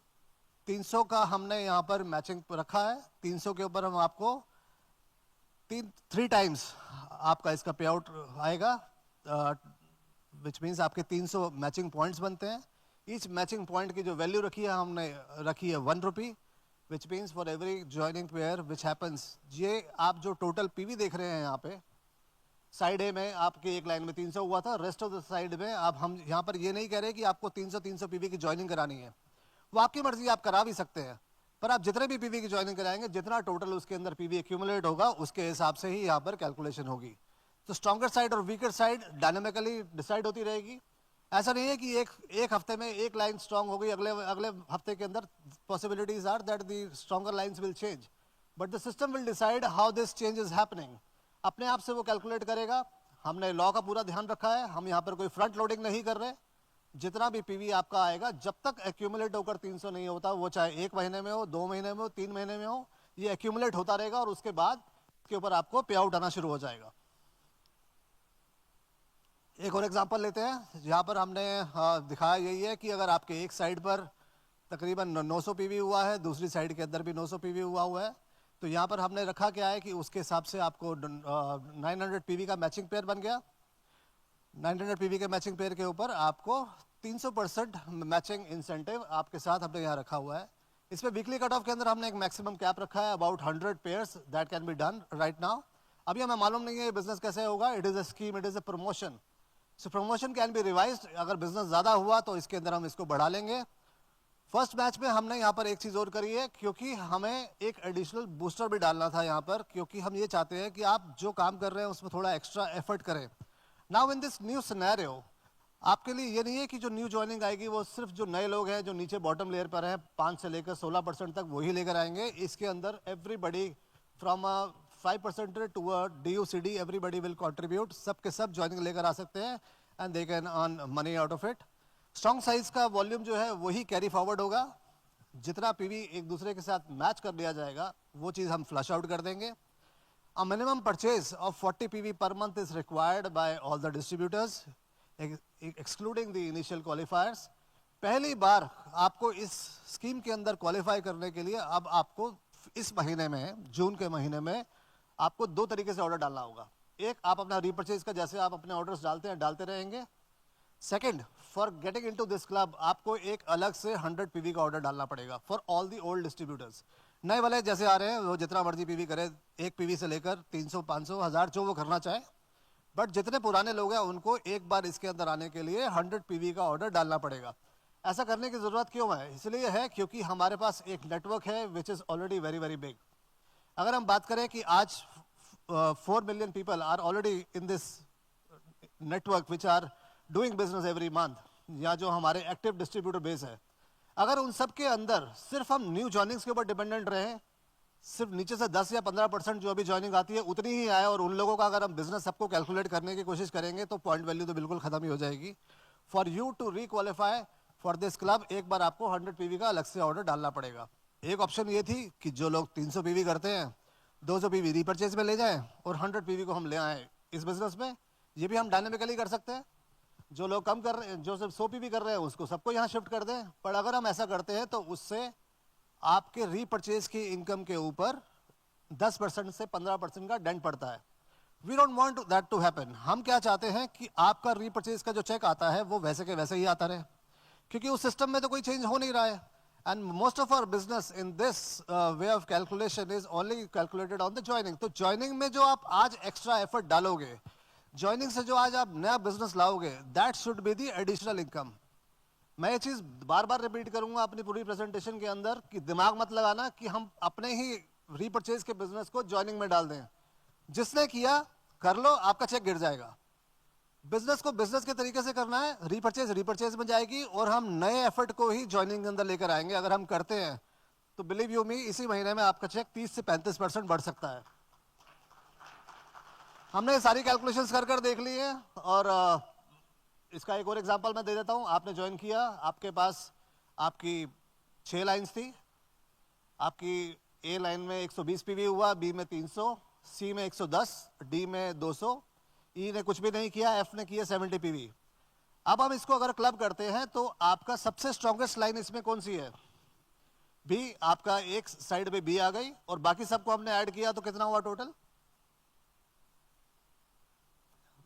300 का हमने यहाँ पर मैचिंग रखा है. 300 के ऊपर हम आपको 3 टाइम्स आपका इसका पे आउट आएगा. विच मीन्स आपके 300 मैचिंग पॉइंट्स बनते हैं. ईच मैचिंग पॉइंट की जो वैल्यू रखी है हमने रखी है 1 rupee. Which means for every joining pair which happens, ये आप जो टोटल पीवी देख रहे हैं यहाँ पे साइड ए में आपके एक लाइन में 300 हुआ था, रेस्ट ऑफ द साइड में आप हम यहाँ पर ये नहीं कह रहे कि आपको 300 पीवी की ज्वाइनिंग करानी है. वो आपकी मर्जी, आप करा भी सकते हैं, पर आप जितने भी पीवी की ज्वाइनिंग कराएंगे जितना टोटल उसके अंदर पीवी एक्यूमुलेट होगा उसके हिसाब से ही यहाँ पर कैलकुलेशन होगी. तो स्ट्रॉन्गर साइड और वीकर साइड डायनामिकली डिसाइड होती रहेगी. ऐसा नहीं है कि एक हफ्ते में एक लाइन स्ट्रॉन्ग हो गई, अगले हफ्ते के अंदर possibilities are that the stronger lines will change, but the system will decide how this change is happening. अपने आप से वो कैलकुलेट करेगा. हमने लॉ का पूरा ध्यान रखा है. हम यहाँ पर कोई फ्रंट लोडिंग नहीं कर रहे. जितना भी पीवी आपका आएगा जब तक एक्यूमुलेट होकर 300 नहीं होता, वो चाहे 1 महीने में हो, 2 महीने में हो, 3 महीने में हो, ये एक्यूमुलेट होता रहेगा और उसके बाद इसके ऊपर आपको पे आउट आना शुरू हो जाएगा. एक और एग्जांपल लेते हैं. यहाँ पर हमने दिखाया यही है कि अगर आपके एक साइड पर तकरीबन 900 पीवी हुआ है, दूसरी साइड के अंदर भी 900 पीवी हुआ है, तो यहाँ पर हमने रखा क्या है कि उसके हिसाब से आपको 900 पीवी का मैचिंग पेयर बन गया. 900 पीवी के मैचिंग पेयर के ऊपर आपको 300% मैचिंग इंसेंटिव आपके साथ हमने यहाँ रखा हुआ है. इसमें वीकली कट ऑफ के अंदर हमने एक मैक्सिमम कैप रखा है about 100 pairs that can be done right now. अभी हमें मालूम नहीं है ये बिजनेस कैसे होगा. It is a scheme, it is a promotion. So promotion can be revised. अगर बिजनेस ज्यादा हुआ तो इसके अंदर हम इसको बढ़ा लेंगे. फर्स्ट मैच में हमने यहाँ पर एक चीज और करी है, क्योंकि हमें एक एडिशनल बूस्टर भी डालना था यहाँ पर, क्योंकि हम ये चाहते हैं कि आप जो काम कर रहे हैं उसमें थोड़ा एक्स्ट्रा एफर्ट करें. Now in this new scenario आपके लिए ये नहीं है कि जो न्यू ज्वाइनिंग आएगी वो सिर्फ जो नए लोग हैं जो नीचे बॉटम लेयर पर हैं 5 से लेकर 16% तक वही लेकर आएंगे. इसके अंदर everybody from 5% to DUCD everybody will contribute. सब के सब ज्वाइनिंग लेकर आ सकते हैं and they can earn money out of it. Strong side का वॉल्यूम जो है वही कैरी फॉरवर्ड होगा. जितना पीवी एक दूसरे के साथ मैच कर लिया जाएगा वो चीज हम फ्लश आउट कर देंगे. A minimum purchase of 40 PV per month is required by all the distributors, excluding the initial qualifiers. पहली बार आपको इस स्कीम के अंदर क्वालिफाई करने के लिए अब आपको इस महीने में, जून के महीने में, आपको 2 तरीके से ऑर्डर डालना होगा. एक, आप अपना रीपर्चेज का जैसे आप अपने ऑर्डर्स डालते हैं डालते रहेंगे. Second, for getting into this club आपको एक अलग से 100 पीवी का ऑर्डर डालना पड़ेगा for all the old distributors. नए वाले जैसे आ रहे हैं वो जितना मर्जी पीवी करे, 1 पीवी से लेकर 300, 500, 1000 जो वो करना चाहे. बट जितने पुराने लोग हैं उनको एक बार इसके अंदर आने के लिए 100 पीवी का ऑर्डर डालना पड़ेगा. ऐसा करने की जरूरत क्यों है? इसलिए है क्योंकि हमारे पास एक नेटवर्क है which is already very very big. अगर हम बात करें कि आज 4 million people are already in this network which are doing business every month, या जो हमारे एक्टिव डिस्ट्रीब्यूटर बेस है, अगर उन सब के अंदर सिर्फ हम न्यू जॉइनिंग्स के ऊपर डिपेंडेंट रहे सिर्फ नीचे से 10 या 15% जो अभी ज्वाइनिंग आती है उतनी ही आए, और उन लोगों का अगर हम बिजनेस सबको कैलकुलेट करने की कोशिश करेंगे तो पॉइंट वैल्यू तो बिल्कुल खत्म ही हो जाएगी। For you to requalify for this club एक बार आपको 100 पीवी का अलग से ऑर्डर डालना पड़ेगा। एक ऑप्शन ये थी कि जो लोग 300 पीवी करते हैं 200 पीवी रीपर्चेज में ले जाएं और 100 पीवी को हम ले आए इस बिजनेस में। ये भी हम डायनेमिकली कर सकते हैं। जो लोग कम कर रहे हैं, जो सिर्फ 100 पीवी कर रहे हैं उसको सबको यहाँ शिफ्ट कर दें। पर अगर हम ऐसा करते हैं तो उससे आपके रीपर्चेज की इनकम के ऊपर 10% से 15% का डेंट पड़ता है। We don't want that to happen. हम क्या चाहते हैं कि आपका रीपर्चेज का जो चेक आता है वो वैसे के वैसे ही आता रहे, क्योंकि उस सिस्टम में तो कोई चेंज हो नहीं रहा है। And most of our business in this way of calculation is only calculated on the joining. तो ज्वाइनिंग में जो आप आज एक्स्ट्रा एफर्ट डालोगे, ज्वाइनिंग से जो आज आप नया बिजनेस लाओगे, that should be the additional income. मैं ये चीज बार बार रिपीट करूंगा अपनी पूरी प्रेजेंटेशन के अंदर कि दिमाग मत लगाना कि हम अपने ही रीपर्चेज के बिजनेस को ज्वाइनिंग में डाल दें। जिसने किया कर लो, आपका चेक गिर जाएगा। बिजनेस को बिजनेस के तरीके से करना है, रीपर्चेज में जाएगी और हम नए एफर्ट को ही ज्वाइनिंग के अंदर लेकर आएंगे। अगर हम करते हैं तो बिलीव यू मी, इसी महीने में आपका चेक 30 से 35% बढ़ सकता है। हमने सारी कैलकुलेशंस कर कर देख ली है, और इसका एक और एग्जांपल मैं दे देता हूं। आपने ज्वाइन किया, आपके पास आपकी 6 लाइंस थी। आपकी ए लाइन में 120 पीवी हुआ, बी में 300, सी में 110, डी में 200, ई ने कुछ भी नहीं किया, एफ ने किया 70 पीवी। अब हम इसको अगर क्लब करते हैं तो आपका सबसे स्ट्रॉन्गेस्ट लाइन इसमें कौन सी है? बी। आपका एक साइड पे बी आ गई और बाकी सबको हमने ऐड किया तो कितना हुआ टोटल?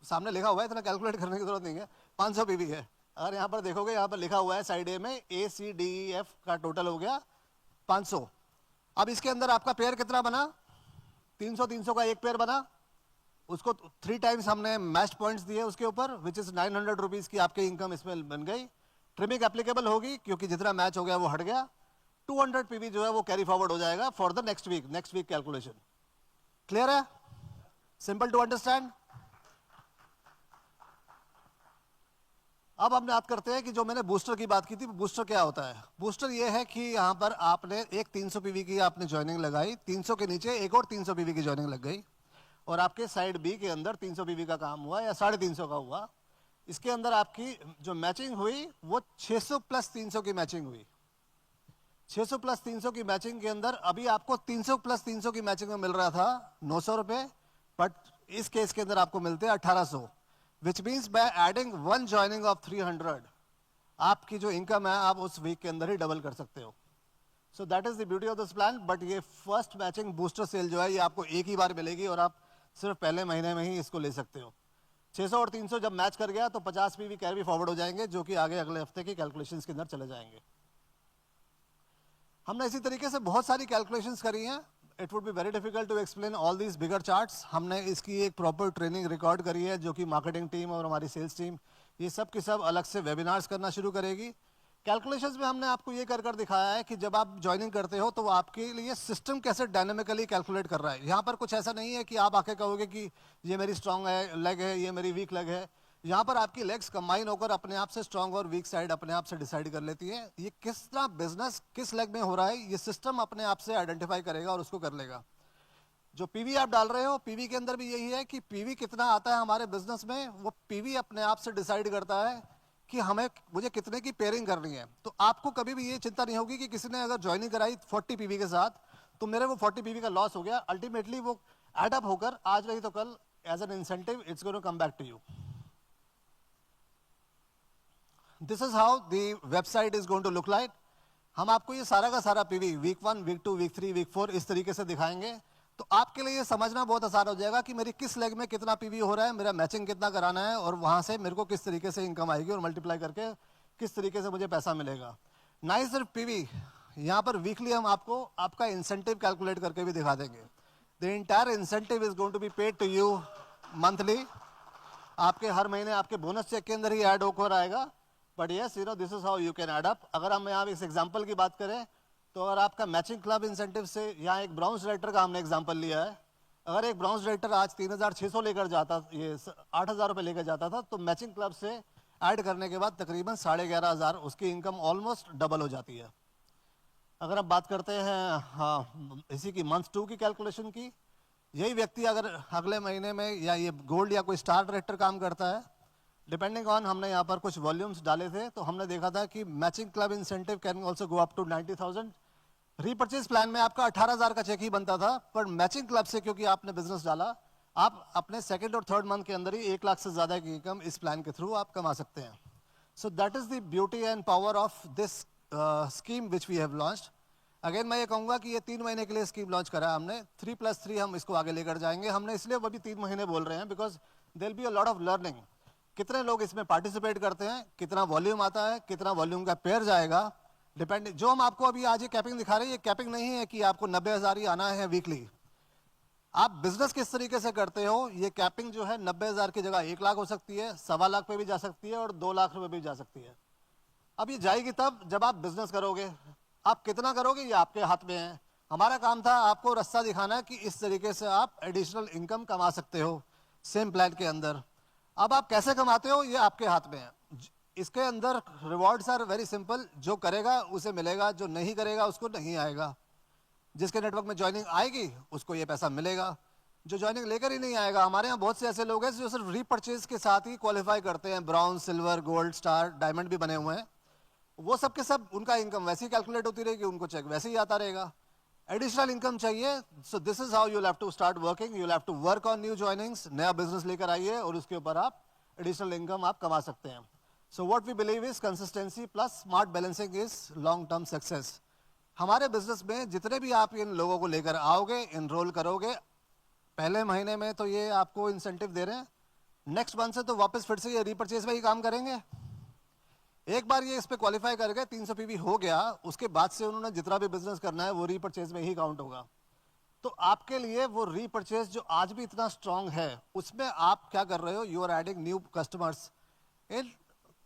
सामने लिखा हुआ है, इतना कैलकुलेट करने की जरूरत नहीं है। 500 पीवी है। अगर यहां पर देखोगे, यहां पर लिखा हुआ है साइड ए में ए सी डी ई एफ का टोटल हो गया 500। अब इसके अंदर आपका पेयर कितना बना? 300 का एक पेयर बना। उसको 3 टाइम्स हमने मैच पॉइंट्स दिए उसके ऊपर, विच इज 900 रुपीज की आपकी इनकम इसमें बन गई। ट्रिमिंग एप्लीकेबल होगी क्योंकि जितना मैच हो गया वो हट गया। 200 पीवी जो है वो कैरी फॉरवर्ड हो जाएगा for the next week calculation. Clear है? Simple to understand. अब हम बात करते हैं कि जो मैंने बूस्टर की बात की थी, बूस्टर क्या होता है? बूस्टर ये है कि यहां पर आपने एक 300 पीवी की आपने ज्वाइनिंग लगाई, 300 के नीचे एक और 300 पीवी की ज्वाइनिंग लग गई, और आपके साइड बी के अंदर 300 पीवी का काम हुआ या 350 का हुआ। इसके अंदर आपकी जो मैचिंग हुई वो 600 प्लस 300 की मैचिंग हुई। 600 प्लस 300 की मैचिंग के अंदर अभी आपको 300 प्लस 300 की मैचिंग में मिल रहा था 900 रुपए, बट इस केस के अंदर आपको मिलते हैं 1800, which means by adding 1 joining of 300 आपकी जो इनकम है आप उस वीक के अंदर ही डबल कर सकते हो। सो that is the beauty of this plan. But ये फर्स्ट मैचिंग बूस्टर सेल जो है ये आपको एक ही बार मिलेगी और आप सिर्फ पहले महीने में ही इसको ले सकते हो। 600 और 300 जब मैच कर गया तो 50 पीवी कैरी फॉरवर्ड हो जाएंगे, जो कि आगे अगले हफ्ते की कैलकुलेशंस के अंदर चले जाएंगे। हमने इसी तरीके से बहुत सारी कैलकुलेशंस करी हैं। It would be very difficult to explain all these bigger charts. हमने इसकी एक प्रॉपर ट्रेनिंग रिकॉर्ड करी है, जो कि मार्केटिंग टीम और हमारी सेल्स टीम ये सब की सब अलग से वेबिनार्स करना शुरू करेगी। कैलकुलेशंस में हमने आपको ये कर कर दिखाया है कि जब आप ज्वाइनिंग करते हो तो आपके लिए सिस्टम कैसे डायनेमिकली कैलकुलेट कर रहा है। यहाँ पर कुछ ऐसा नहीं है कि आप आके कहोगे कि ये मेरी स्ट्रॉन्ग है लेग है, ये मेरी वीक लेग है। यहाँ पर आपकी लेग्स कंबाइन होकर अपने आप से स्ट्रॉन्ग और वीक साइड अपने आप से डिसाइड कर लेती है। ये किस तरह बिजनेस किस लेग में हो रहा है ये सिस्टम अपने आप से आइडेंटिफाई करेगा और उसको कर लेगा। जो पीवी आप डाल रहे हो, पीवी के अंदर भी यही है कि पीवी कितना आता है हमारे बिजनेस में, वो पीवी अपने आप से डिसाइड करता है कि मुझे कितने की पेयरिंग करनी है। तो आपको कभी भी ये चिंता नहीं होगी कि किसी ने अगर ज्वाइनिंग कराई 40 पीवी के साथ तो मेरे वो 40 पीवी का लॉस हो गया। अल्टीमेटली वो एड अप होकर आज नहीं तो कल as an incentive it's going to come back to you. This is how the website is going to look like. हम आपको ये सारा का सारा PV week 1, week 2, week 3, week 4 इस तरीके से दिखाएंगे। तो आपके लिए ये समझना बहुत आसान हो जाएगा कि मेरी किस लेग में कितना पीवी हो रहा है, मेरा मैचिंग कितना कराना है और वहां से मेरे को किस तरीके से इनकम आएगी और मल्टीप्लाई करके किस तरीके से मुझे पैसा मिलेगा। ना ही सिर्फ पीवी, यहाँ पर वीकली हम आपको आपका इंसेंटिव कैलकुलेट करके भी दिखा देंगे। The entire incentive is going to be paid to you monthly. आपके हर महीने आपके बोनस चेक के अंदर ही ऐड होकर आएगा। But yes you know this is how you can add up. अगर हम यहाँ इस एग्जाम्पल की बात करें तो अगर आपका मैचिंग क्लब इंसेंटिव से यहाँ एक ब्राउन्स राइटर का हमने एग्जांपल लिया है। अगर एक ब्राउन्स राइटर आज 3600 लेकर जाता, ये 8000 रुपये लेकर जाता था, तो मैचिंग क्लब से ऐड करने के बाद तकरीबन 11500 उसकी इनकम ऑलमोस्ट डबल हो जाती है। अगर आप बात करते हैं हाँ, इसी की मंथ 2 की कैलकुलेशन की, यही व्यक्ति अगर अगले महीने में या ये गोल्ड या कोई स्टार डायरेक्टर काम करता है, डिपेंडिंग ऑन, हमने यहाँ पर कुछ वॉल्यूम्स डाले थे तो हमने देखा था कि matching club incentive can also go up to 90,000। Repurchase plan में आपका 18,000 का चेक ही बनता था, पर मैचिंग क्लब से क्योंकि आपने बिजनेस डाला, आप अपने सेकंड और थर्ड मंथ के अंदर ही 1 लाख से ज्यादा की इनकम इस प्लान के थ्रू आप कमा सकते हैं। So that is the beauty and power of this scheme which we have launched. Again मैं ये कहूंगा कि ये 3 महीने के लिए स्कीम लॉन्च करा है हमने, 3+3 हम इसको आगे लेकर जाएंगे। हमने इसलिए वो भी 3 महीने बोल रहे हैं because there will be a lot of learning. कितने लोग इसमें पार्टिसिपेट करते हैं, कितना वॉल्यूम आता है, कितना वॉल्यूम का पेयर जाएगा, डिपेंडिंग। जो हम आपको अभी आज ये कैपिंग दिखा रहे हैं, ये कैपिंग नहीं है कि आपको 90,000 ही आना है वीकली। आप बिजनेस किस तरीके से करते हो, ये कैपिंग जो है 90,000 की जगह 1 लाख हो सकती है, 1.25 लाख पे भी जा सकती है और 2 लाख रुपए भी जा सकती है। अब ये जाएगी तब जब आप बिजनेस करोगे। आप कितना करोगे ये आपके हाथ में है। हमारा काम था आपको रास्ता दिखाना कि इस तरीके से आप एडिशनल इनकम कमा सकते हो सेम प्लान के अंदर। अब आप कैसे कमाते हो ये आपके हाथ में है। इसके अंदर रिवॉर्ड्स आर वेरी सिंपल, जो करेगा उसे मिलेगा, जो नहीं करेगा उसको नहीं आएगा। जिसके नेटवर्क में ज्वाइनिंग आएगी उसको ये पैसा मिलेगा, जो ज्वाइनिंग लेकर ही नहीं आएगा। हमारे यहाँ बहुत से ऐसे लोग हैं जो सिर्फ रीपर्चेज के साथ ही क्वालिफाई करते हैं, brown, silver, gold, star, diamond भी बने हुए हैं। वो सब के सब उनका इनकम वैसे ही कैलकुलेट होती रहेगी, उनको चेक वैसे ही आता रहेगा। एडिशनल इनकम चाहिए, so this is how you have to start working. You have to work on new joinings, नया बिजनेस लेकर आइए और उसके ऊपर आप एडिशनल इनकम आप कमा सकते हैं। So what we believe is consistency plus smart balancing is long term success. हमारे बिजनेस में जितने भी आप इन लोगों को लेकर आओगे, इनरोल करोगे, पहले महीने में तो ये आपको इंसेंटिव दे रहे हैं, नेक्स्ट मंथ से तो वापस फिर से ये रीपर्चेज में ही काम करेंगे। एक बार ये इस पे क्वालिफाई कर गए, 300 पीवी हो गया, उसके बाद से उन्होंने जितना भी बिजनेस करना है वो रीपर्चेज में ही काउंट होगा। तो आपके लिए वो रीपर्चेज जो आज भी इतना स्ट्रांग है, उसमें आप क्या कर रहे हो, you are adding new customers in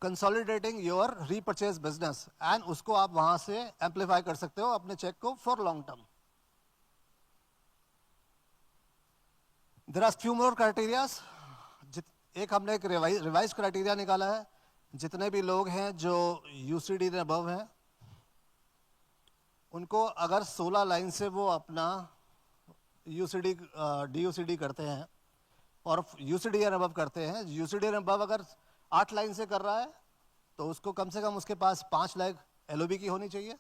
consolidating your repurchase business, and उसको आप वहां से एम्पलीफाई कर सकते हो अपने चेक को for long term. There are few more criterias. एक हमने एक रिवाइज क्राइटेरिया निकाला है, जितने भी लोग हैं जो यूसीडी ने अबव हैं, उनको अगर 16 लाइन से वो अपना यूसीडी डीयूसीडी करते हैं और यूसीडी एंड अबव करते हैं, यूसीडी एंड अबव अगर 8 लाइन से कर रहा है तो उसको कम से कम उसके पास 5 लाख एलओबी की होनी चाहिए।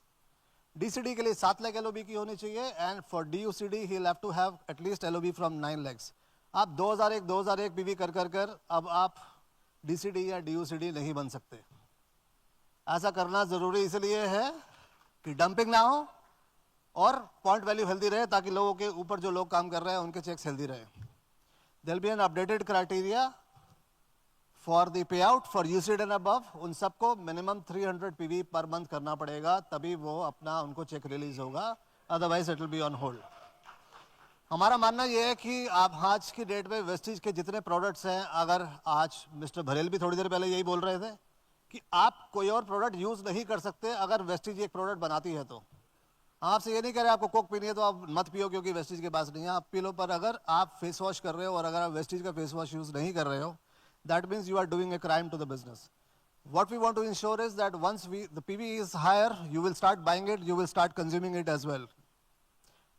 डीसीडी के लिए 7 लाख एलओबी की होनी चाहिए, and for DUCD he will have to have at least LOB from 9 lakhs। आप 2001 पीवी कर अब आप डीसीडी या डीयूसीडी नहीं बन सकते। ऐसा करना जरूरी इसलिए है कि डंपिंग ना हो और पॉइंट वैल्यू हेल्दी रहे, ताकि लोगों के ऊपर जो लोग काम कर रहे हैं उनके चेक्स हेल्दी रहे। There will be an updated criteria for the pay out for UCD and above. उन सबको मिनिमम 300 पीवी पर मंथ करना पड़ेगा, तभी वो अपना उनको चेक रिलीज होगा, otherwise it will be on hold. हमारा मानना यह है कि आप आज की डेट में वेस्टीज के जितने प्रोडक्ट्स हैं, अगर आज मिस्टर भरेल भी थोड़ी देर पहले यही बोल रहे थे कि आप कोई और प्रोडक्ट यूज नहीं कर सकते अगर वेस्टीज एक प्रोडक्ट बनाती है। तो आपसे ये नहीं कह रहे आपको कोक पीनी है तो आप मत पियो क्योंकि वेस्टीज के पास नहीं है, आप पी लो। पर अगर आप फेस वॉश कर रहे हो और अगर आप वेस्टीज का फेस वॉश यूज नहीं कर रहे हो, that means you are doing a crime to the business. What we want to ensure is that once the PV is higher, you will start buying it, you will start consuming it as well.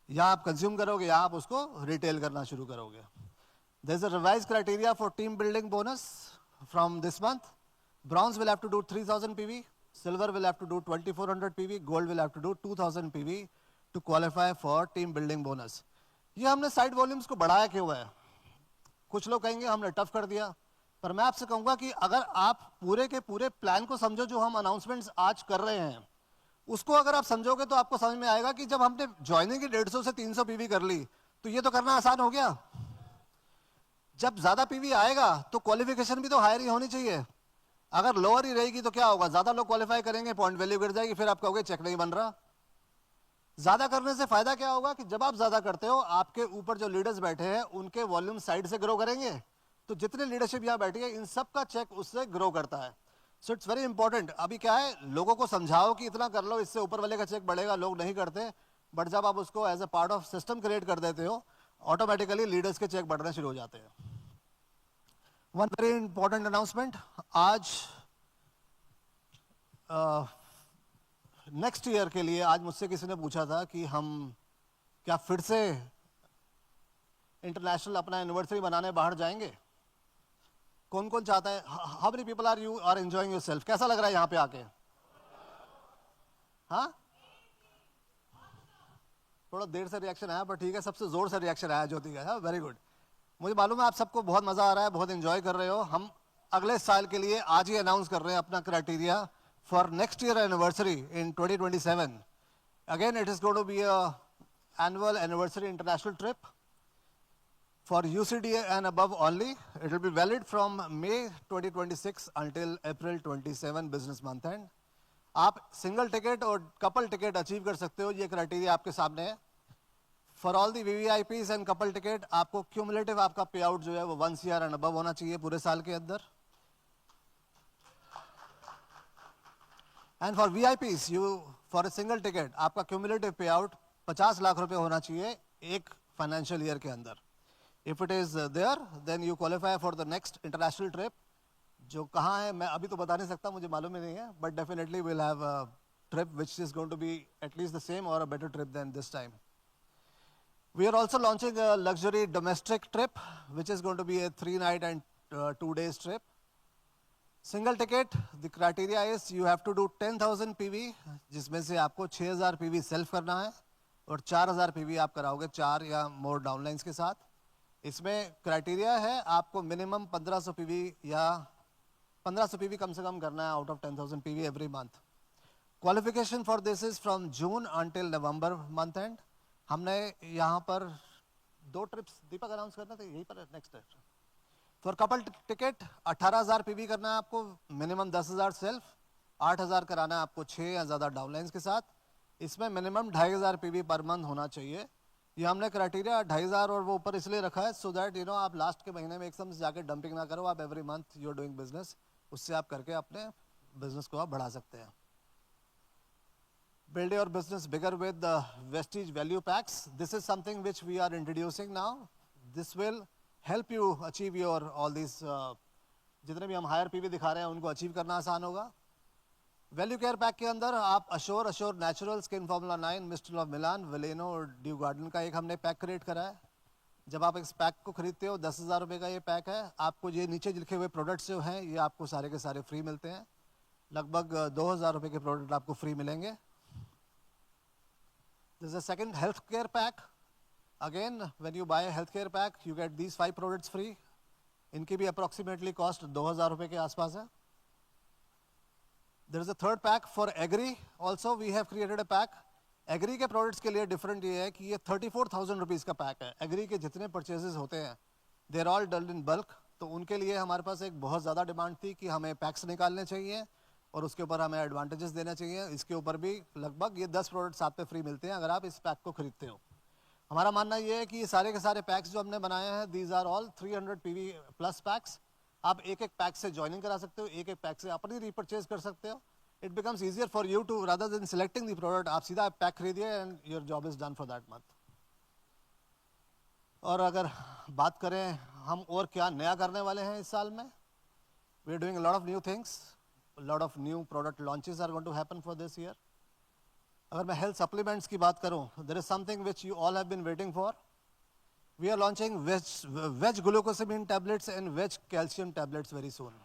यहाँ आप consume करोगे, यहाँ आप उसको retail करना शुरू करोगे। There is a revised criteria for team building bonus from this month. Bronze will have to do 3000 PV, silver will have to do 2400 PV, gold will have to do 2000 PV to qualify for team building bonus. ये हमने side volumes को बढ़ाया क्यों है? कुछ लोग कहेंगे हमने टफ कर दिया, पर मैं आपसे कहूंगा कि अगर आप पूरे के पूरे प्लान को समझो जो हम अनाउंसमेंट्स आज कर रहे हैं, उसको अगर आप समझोगे तो आपको समझ में आएगा कि जब हमने ज्वाइनिंग की 150 से 300 पीवी कर ली तो ये तो करना आसान हो गया। जब ज्यादा पीवी आएगा तो क्वालिफिकेशन भी तो हायर ही होनी चाहिए। अगर लोअर ही रहेगी तो क्या होगा, ज्यादा लोग क्वालिफाई करेंगे, पॉइंट वैल्यू गिर जाएगी, फिर आप कहोगे चेक नहीं बन रहा। ज्यादा करने से फायदा क्या होगा कि जब आप ज्यादा करते हो, आपके ऊपर जो लीडर्स बैठे हैं उनके वॉल्यूम साइड से ग्रो करेंगे, तो जितने लीडरशिप यहाँ बैठी है इन सब का चेक उससे ग्रो करता है। So it's very important. अभी क्या है, लोगों को समझाओ कि इतना कर लो, इससे ऊपर वाले का चेक बढ़ेगा, लोग नहीं करते। बट जब आप उसको as a part of system create कर देते हो, ऑटोमेटिकली लीडर्स के चेक बढ़ने शुरू हो जाते हैं। वन वेरी इंपॉर्टेंट अनाउंसमेंट, आज नेक्स्ट ईयर के लिए आज मुझसे किसी ने पूछा था कि हम क्या फिर से इंटरनेशनल अपना एनिवर्सरी बनाने बाहर जाएंगे? कौन कौन चाहता है? How many people are you are enjoying yourself? कैसा लग रहा है यहाँ पे आके? हाँ, थोड़ा देर से रिएक्शन आया, पर ठीक है, सबसे जोर से रिएक्शन आया ज्योति का। Very good. मुझे मालूम है आप सबको बहुत मजा आ रहा है, बहुत एंजॉय कर रहे हो। हम अगले साल के लिए आज ही अनाउंस कर रहे हैं अपना criteria for next year anniversary in 2027. Again it is going to be a annual anniversary international trip for UCDA and above only. It will be valid from May 2026 until April 27 business month end. आप single ticket और couple ticket achieve कर सकते हो, ये criteria आपके सामने है। For all the VVIPs and couple ticket आपको क्यूमुलेटिव आपका पे आउट जो है वो 1 CR एंड अबव होना चाहिए पूरे साल के अंदर। And for VIPs you for a single ticket आपका क्यूमुलेटिव पे आउट 50 लाख रुपए होना चाहिए एक फाइनेंशियल ईयर के अंदर। If it is there then you qualify for the next international trip, जो कहाँ है मैं अभी तो बता नहीं सकता, मुझे मालूम ही नहीं है, but definitely will have a trip which is going to be at least the same or a better trip than this time. We are also launching a luxury domestic trip, which is going to be a 3-night and 2 days trip. Single ticket, the criteria is you have to do 10,000 PV, जिसमें से आपको 6,000 PV self करना है और 4,000 PV आप कराओगे 4 या मोर downlines के साथ। इसमें क्राइटेरिया है आपको मिनिमम 1500 PV या 1500 PV कम से कम करना है out of 10,000 PV every month. Qualification for this is from June until November month and. हमने यहाँ पर 2 ट्रिप्स दीपक अनाउंस करना था, यही पर नेक्स्ट है। फॉर कपल टिकट 18,000 PV करना है आपको, मिनिमम 10,000 सेल्फ, 8,000 कराना है आपको 6 या ज़्यादा डाउनलाइंस के साथ। इसमें मिनिमम 2,500 PV पर मंथ होना चाहिए। ये हमने क्राइटेरिया 2,500 और वो ऊपर इसलिए रखा है सो दैट आप लास्ट के महीने में एकदम से जाके डंपिंग ना करो, आप every month you are doing business, उससे आप करके अपने बिजनेस को आप बढ़ा सकते हैं। Build your business bigger with the Vestige value packs. This is something which we are introducing now. This will help you achieve your all these जितने भी हम हायर PV दिखा रहे हैं उनको अचीव करना आसान होगा। वैल्यू केयर पैक के अंदर आप assure natural skin formula 9, mist of Milan, Veleno और ड्यू गार्डन का एक हमने पैक क्रिएट करा है। जब आप इस पैक को खरीदते हो 10,000 रुपये का ये पैक है, आपको ये नीचे लिखे हुए प्रोडक्ट्स जो हैं ये आपको सारे के सारे फ्री मिलते हैं। लगभग 2,000 रुपये के प्रोडक्ट आपको फ्री मिलेंगे। This is a second healthcare pack. Again, when you buy a healthcare pack, you get these 5 products free. इनकी भी approximately cost 2,000 रुपये के आसपास है। There is a third pack for agri. Also, we have created a pack. Agri के products के लिए different ये है कि ये 34,000 रुपीज़ का पैक है। Agri के जितने purchases होते हैं, they are all done in bulk. तो उनके लिए हमारे पास एक बहुत ज़्यादा डिमांड थी कि हमें पैक्स निकालने चाहिए और उसके ऊपर हमें एडवांटेजेस देना चाहिए। इसके ऊपर भी लगभग ये 10 प्रोडक्ट साथ पे फ्री मिलते हैं अगर आप इस पैक को खरीदते हो। हमारा मानना ये है कि ये सारे के सारे पैक्स जो हमने बनाए हैं, these are all 300 PV plus packs. आप एक एक पैक से ज्वाइनिंग करा सकते हो, एक एक पैक से अपनी रीपरचेज कर सकते हो। It becomes easier for you to rather than selecting the product, आप सीधा पैक खरीदिए and your job is done for that month. और अगर बात करें हम और क्या नया करने वाले हैं इस साल में, we are doing a lot of new things. A lot of new product launches are going to happen for this year. अगर मैं health supplements की बात करूं, there is something which you all have been waiting for. We are launching veg glucosamine tablets and veg calcium tablets very soon.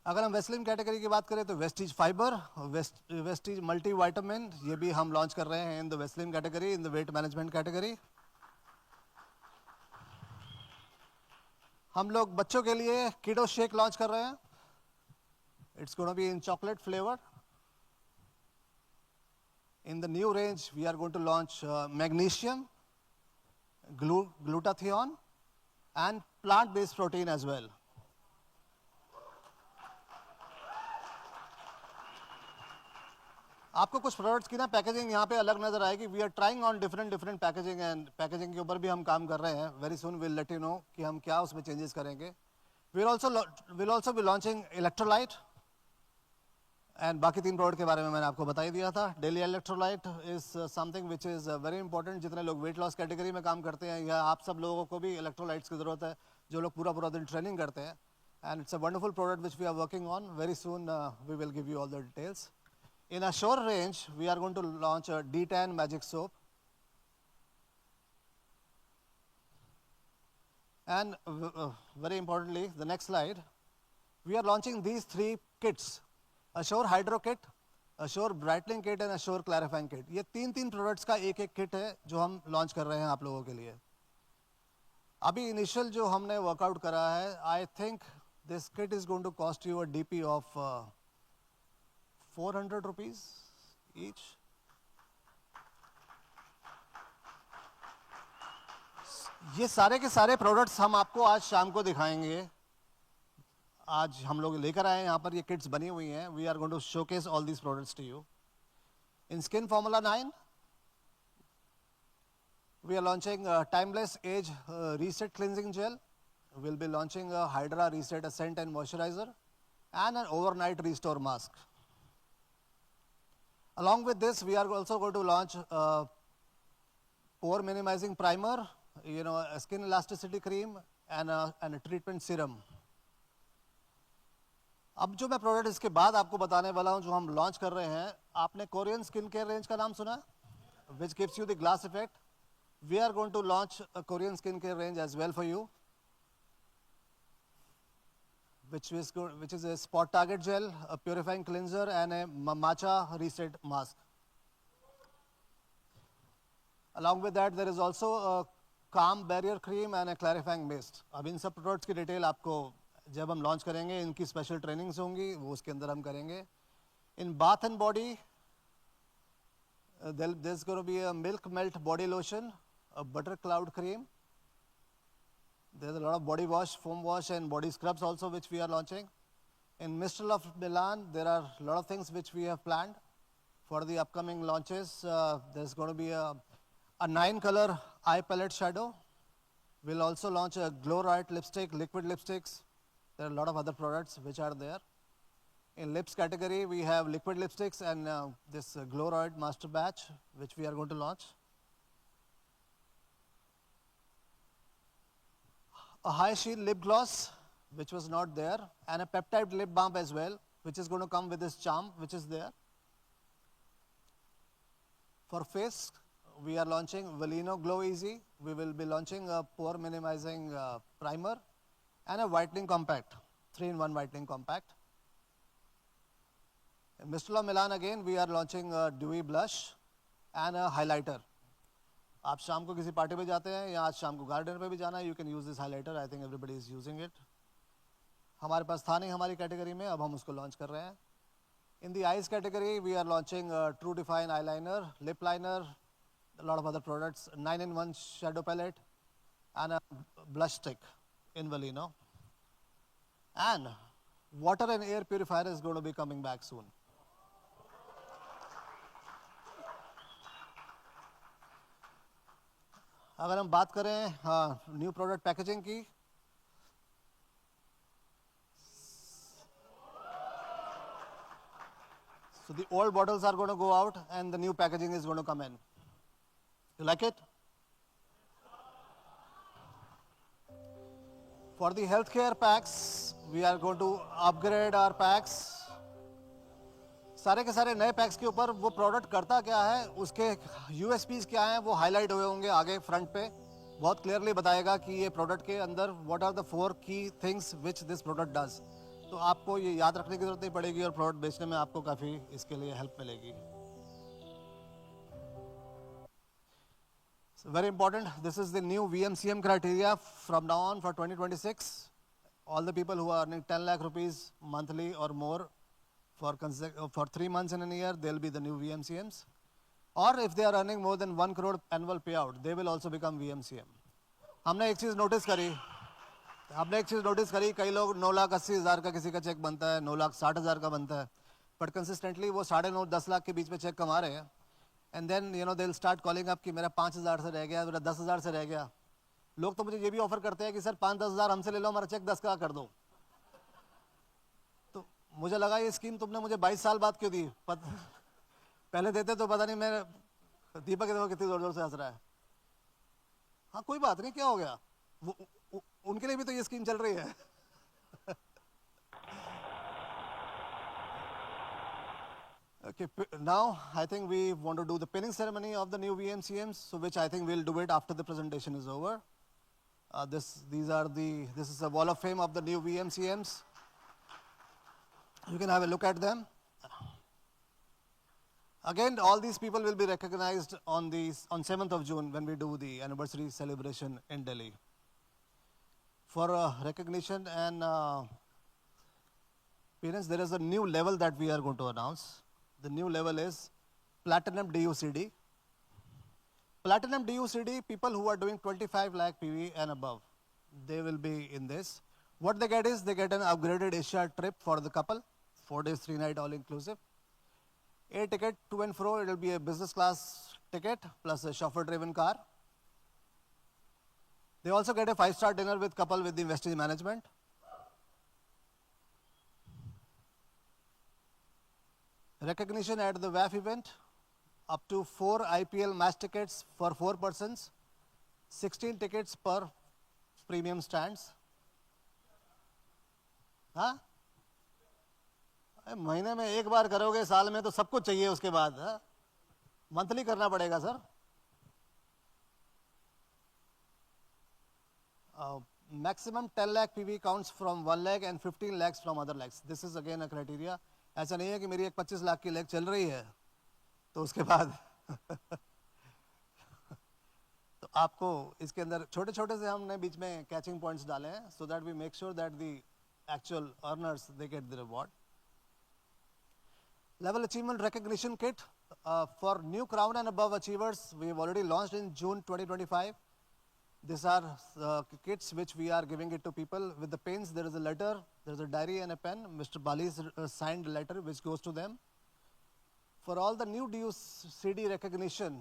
अगर हम Vaseline category की बात करें तो वेस्टीज फाइबर, वेस्टीज मल्टीविटामिन, ये भी हम लॉन्च कर रहे हैं in the Vaseline category, in the weight management category. हम लोग बच्चों के लिए किडो शेक लॉन्च कर रहे हैं। It's gonna be in chocolate flavour. In the new range we are going to launch magnesium, glutathione and plant based protein as well. आपको कुछ प्रोडक्ट्स की ना पैकेजिंग यहाँ पे अलग नजर आएगी। We are trying on different packaging and packaging के ऊपर भी हम काम कर रहे हैं। Very soon will let you know कि हम क्या उसमें चेंजेस करेंगे। Will also be launching electrolyte and बाकी 3 प्रोडक्ट के बारे में मैंने आपको बता ही दिया था। Daily electrolyte is something which is very important. जितने लोग वेट लॉस कैटेगरी में काम करते हैं या आप सब लोगों को भी इलेक्ट्रोलाइट्स की ज़रूरत है, जो लोग पूरा दिन ट्रेनिंग करते हैं। And it's a wonderful product which we are working on. Very soon we will give you all the details. In our Ashore range, we are going to launch a D10 Magic Soap. And very importantly, the next slide, we are launching these 3 kits. Ashore Hydro Kit, Ashore Brightening Kit and Ashore Clarifying Kit. ये 3 products का एक kit है जो हम launch कर रहे हैं आप लोगों के लिए. अभी initial जो हमने workout करा है, I think this kit is going to cost you a DP of 400 rupees each. ये सारे के सारे प्रोडक्ट्स हम आपको आज शाम को दिखाएंगे. आज हम लोग लेकर आए हैं यहाँ पर ये किट्स बनी हुई हैं. We are going to showcase all these products to you. In skin formula 9 we are launching timeless age reset cleansing gel. Will be launching hydra reset essence and moisturiser and an overnight restore mask. Along with this, we are also going to launch pore minimizing primer, a skin elasticity cream and a treatment serum. अब जो मैं product इसके बाद आपको बताने वाला हूं जो हम लॉन्च कर रहे हैं, आपने कोरियन स्किन केयर रेंज का नाम सुना, which gives you the glass effect. We are going to launch a Korean skin care range as well for you, which is a spot target gel, a purifying cleanser and a matcha reset mask. Along with that, there is also a calm barrier cream and a clarifying mist. अब इन सब products की detail आपको जब हम launch करेंगे, इनकी special trainings होंगी, वो उसके अंदर हम करेंगे. In bath and body, there's going to be a milk melt body lotion, a butter cloud cream. There's a lot of body wash, foam wash and body scrubs also which we are launching. In Mistral of Milan, there are a lot of things which we have planned for the upcoming launches. There's going to be a 9-color eye palette shadow. We'll also launch a Glow Right lipstick, liquid lipsticks. There are a lot of other products which are there. In lips category, we have liquid lipsticks and this Glow Right master batch which we are going to launch. A high sheen lip gloss which was not there and a peptide lip balm as well which is going to come with this charm which is there. For face, we are launching Velino Glow Easy. We will be launching a pore minimizing primer and a whitening compact, 3-in-1 whitening compact. In Mistral of Milan again, we are launching a dewy blush and a highlighter. आप शाम को किसी party पे जाते हैं या आज शाम को गार्डन पे भी जाना है, you can use this highlighter. I think everybody is using it. हमारे पास था नहीं हमारी कैटेगरी में, अब हम उसको लॉन्च कर रहे हैं. In the eyes category, we are launching a True Define eyeliner, lip liner, a lot of other products, 9-in-1 shadow palette, and a blush stick in Velino. And water and air purifier is going to be coming back soon. अगर हम बात करें new product packaging की, so the old bottles are going to go out and the new packaging is going to come in. You like it? For the healthcare packs, we are going to upgrade our packs. सारे के सारे नए PACS के ऊपर वो product करता क्या है, उसके यूएसपीज क्या हैं, वो हाईलाइट हुए होंगे आगे फ्रंट पे. बहुत क्लियरली बताएगा कि ये प्रोडक्ट के अंदर व्हाट आर द 4 की things which this product does. तो आपको ये याद रखने की जरूरत नहीं पड़ेगी और प्रोडक्ट बेचने में आपको काफ़ी इसके लिए हेल्प मिलेगी. Very important, this is the new VMCM criteria from now on for 2026. All the people who are earning 10 lakh rupees monthly or more for 3 months in a year, they'll be the new VMCMs. Or if they are earning more than 1 crore annual payout, they will also become VMCM. हमने एक चीज़ notice करी, कई लोग 9,80,000 का किसी का check बनता है, 9,60,000 का बनता है, but consistently वो 9.5-10 लाख के बीच में चेक कमा रहे हैं. And then they'll start calling up कि मेरा 5,000 से रह गया, मेरा 10,000 से रह गया. लोग तो मुझे ये भी ऑफर करते हैं कि सर 5-10 हज़ार हमसे ले लो, हमारा चेक 10 का कर दो. तो मुझे लगा ये स्कीम तुमने मुझे 22 साल बाद क्यों दी, पहले देते तो पता नहीं. मैं दीपक देखो कितनी जोर जोर से हंस रहा है. हाँ कोई बात नहीं, क्या हो गया, उनके लिए भी तो ये स्कीम चल रही है. Okay, now I think we want to do the pinning ceremony of the new VMCMs, so which I think we'll do it after the presentation is over. This is a wall of fame of the new VMCMs. You can have a look at them. Again, all these people will be recognized on 7th of June when we do the anniversary celebration in Delhi. For recognition and appearance, there is a new level that we are going to announce. The new level is Platinum DUCD. Platinum DUCD, people who are doing 25 lakh PV and above, they will be in this. What they get is, they get an upgraded Asia trip for the couple, 4 days, 3 nights, all inclusive. Air ticket to and fro, it will be a business class ticket plus a chauffeur-driven car. They also get a 5-star dinner with couple with the Vestige management. Recognition at the WAF event, up to 4 IPL match tickets for 4 persons, 16 tickets per premium stands. हाँ? महीने में एक बार करोगे, साल में तो सब कुछ चाहिए उसके बाद, मंथली करना पड़ेगा sir. Maximum 10 lakh PV counts from 1 lakh and 15 lakhs from other lakhs. This is again a criteria. ऐसा नहीं है कि मेरी एक 25 लाख की लेग चल रही है तो उसके बाद तो आपको इसके अंदर छोटे छोटे से हमने बीच में कैचिंग पॉइंट्स डाले हैं so that we make sure that the actual earners they get the reward. Level achievement recognition kit for new crown and above achievers we have already launched in June 2025. These are kits which we are giving it to people with the pens. There is a letter, there is a diary and a pen. Mr. Bali's signed letter which goes to them. For all the new DUCD recognition,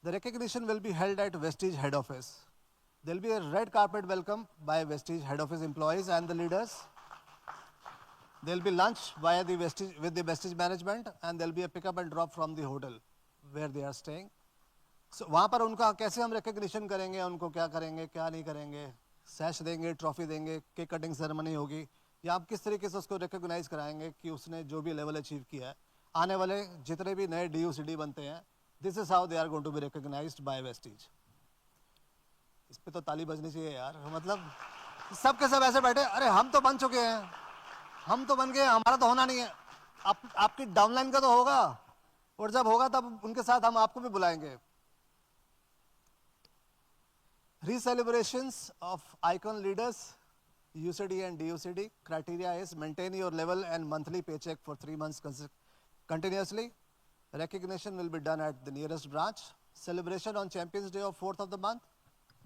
the recognition will be held at Vestige head office. There will be a red carpet welcome by Vestige head office employees and the leaders. There will be lunch via the Vestige, with the Vestige management, and there will be a pickup and drop from the hotel where they are staying. So, वहाँ पर उनका कैसे हम recognition करेंगे, उनको क्या करेंगे, क्या नहीं करेंगे, सैश देंगे, ट्रॉफी देंगे, केक कटिंग सेरेमनी होगी, या आप किस तरीके से उसको recognize कराएंगे कि उसने जो भी level achieve किया है, आने वाले जितने भी नए DUCD बनते हैं, this is how they are going to be recognized by Vestige. इस पे तो ताली बजनी चाहिए यार, मतलब सब के सब ऐसे बैठे, अरे हम तो बन चुके हैं, हम तो बन गए, हमारा तो होना नहीं है, आपकी डाउनलाइन का तो होगा, और जब होगा तब उनके साथ हम आपको भी बुलाएंगे. Re-celebrations of icon leaders, UCD and DUCD. Criteria is maintain your level and monthly paycheck for 3 months continuously. Recognition will be done at the nearest branch. Celebration on Champions Day of 4th of the month.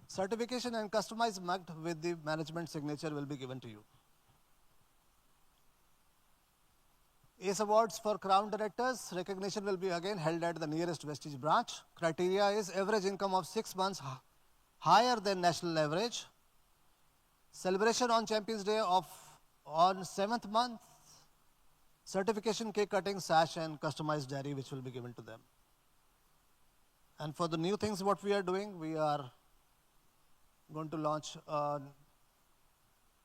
Certification and customized mug with the management signature will be given to you. ACE Awards for Crown Directors. Recognition will be again held at the nearest Vestige branch. Criteria is average income of 6 months higher than national average. Celebration on Champions Day on 7th month. Certification, cake cutting, sash and customized diary which will be given to them. And for the new things what we are doing, we are going to launch a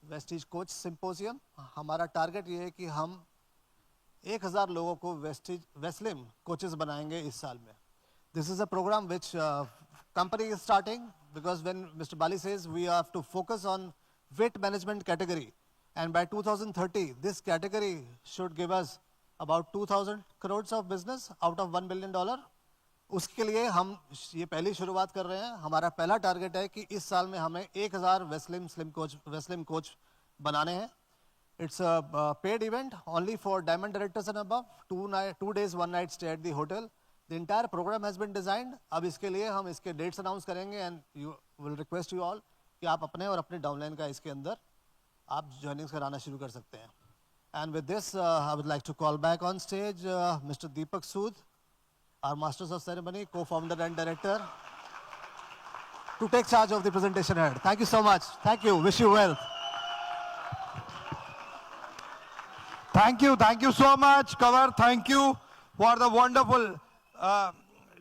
Vestige Coach Symposium. हमारा target ये है कि हम 1000 लोगों को Veslim coaches बनाएंगे इस साल में. This is a program which company is starting because when Mr. Bali says we have to focus on weight management category, and by 2030 this category should give us about 2000 crores of business out of $1 billion. उसके लिए हम ये पहली शुरुआत कर रहे हैं. हमारा पहला टारगेट है कि इस साल में हमें 1000 Veslim coach बनाने हैं. It's a paid event only for diamond directors and above. 2 days 1 night stay at the hotel. The entire program has been designed. अब इसके लिए हम इसके dates announce करेंगे and you will request you all कि आप अपने और अपने downline का इसके अंदर आप joinings कराना शुरू कर सकते हैं. And with this, I would like to call back on stage Mr. Deepak Sood, our Masters of Ceremony, co-founder and director, to take charge of the presentation ahead. Thank you so much. Thank you. Wish you well. Thank you so much, Kanwar. Thank you for the wonderful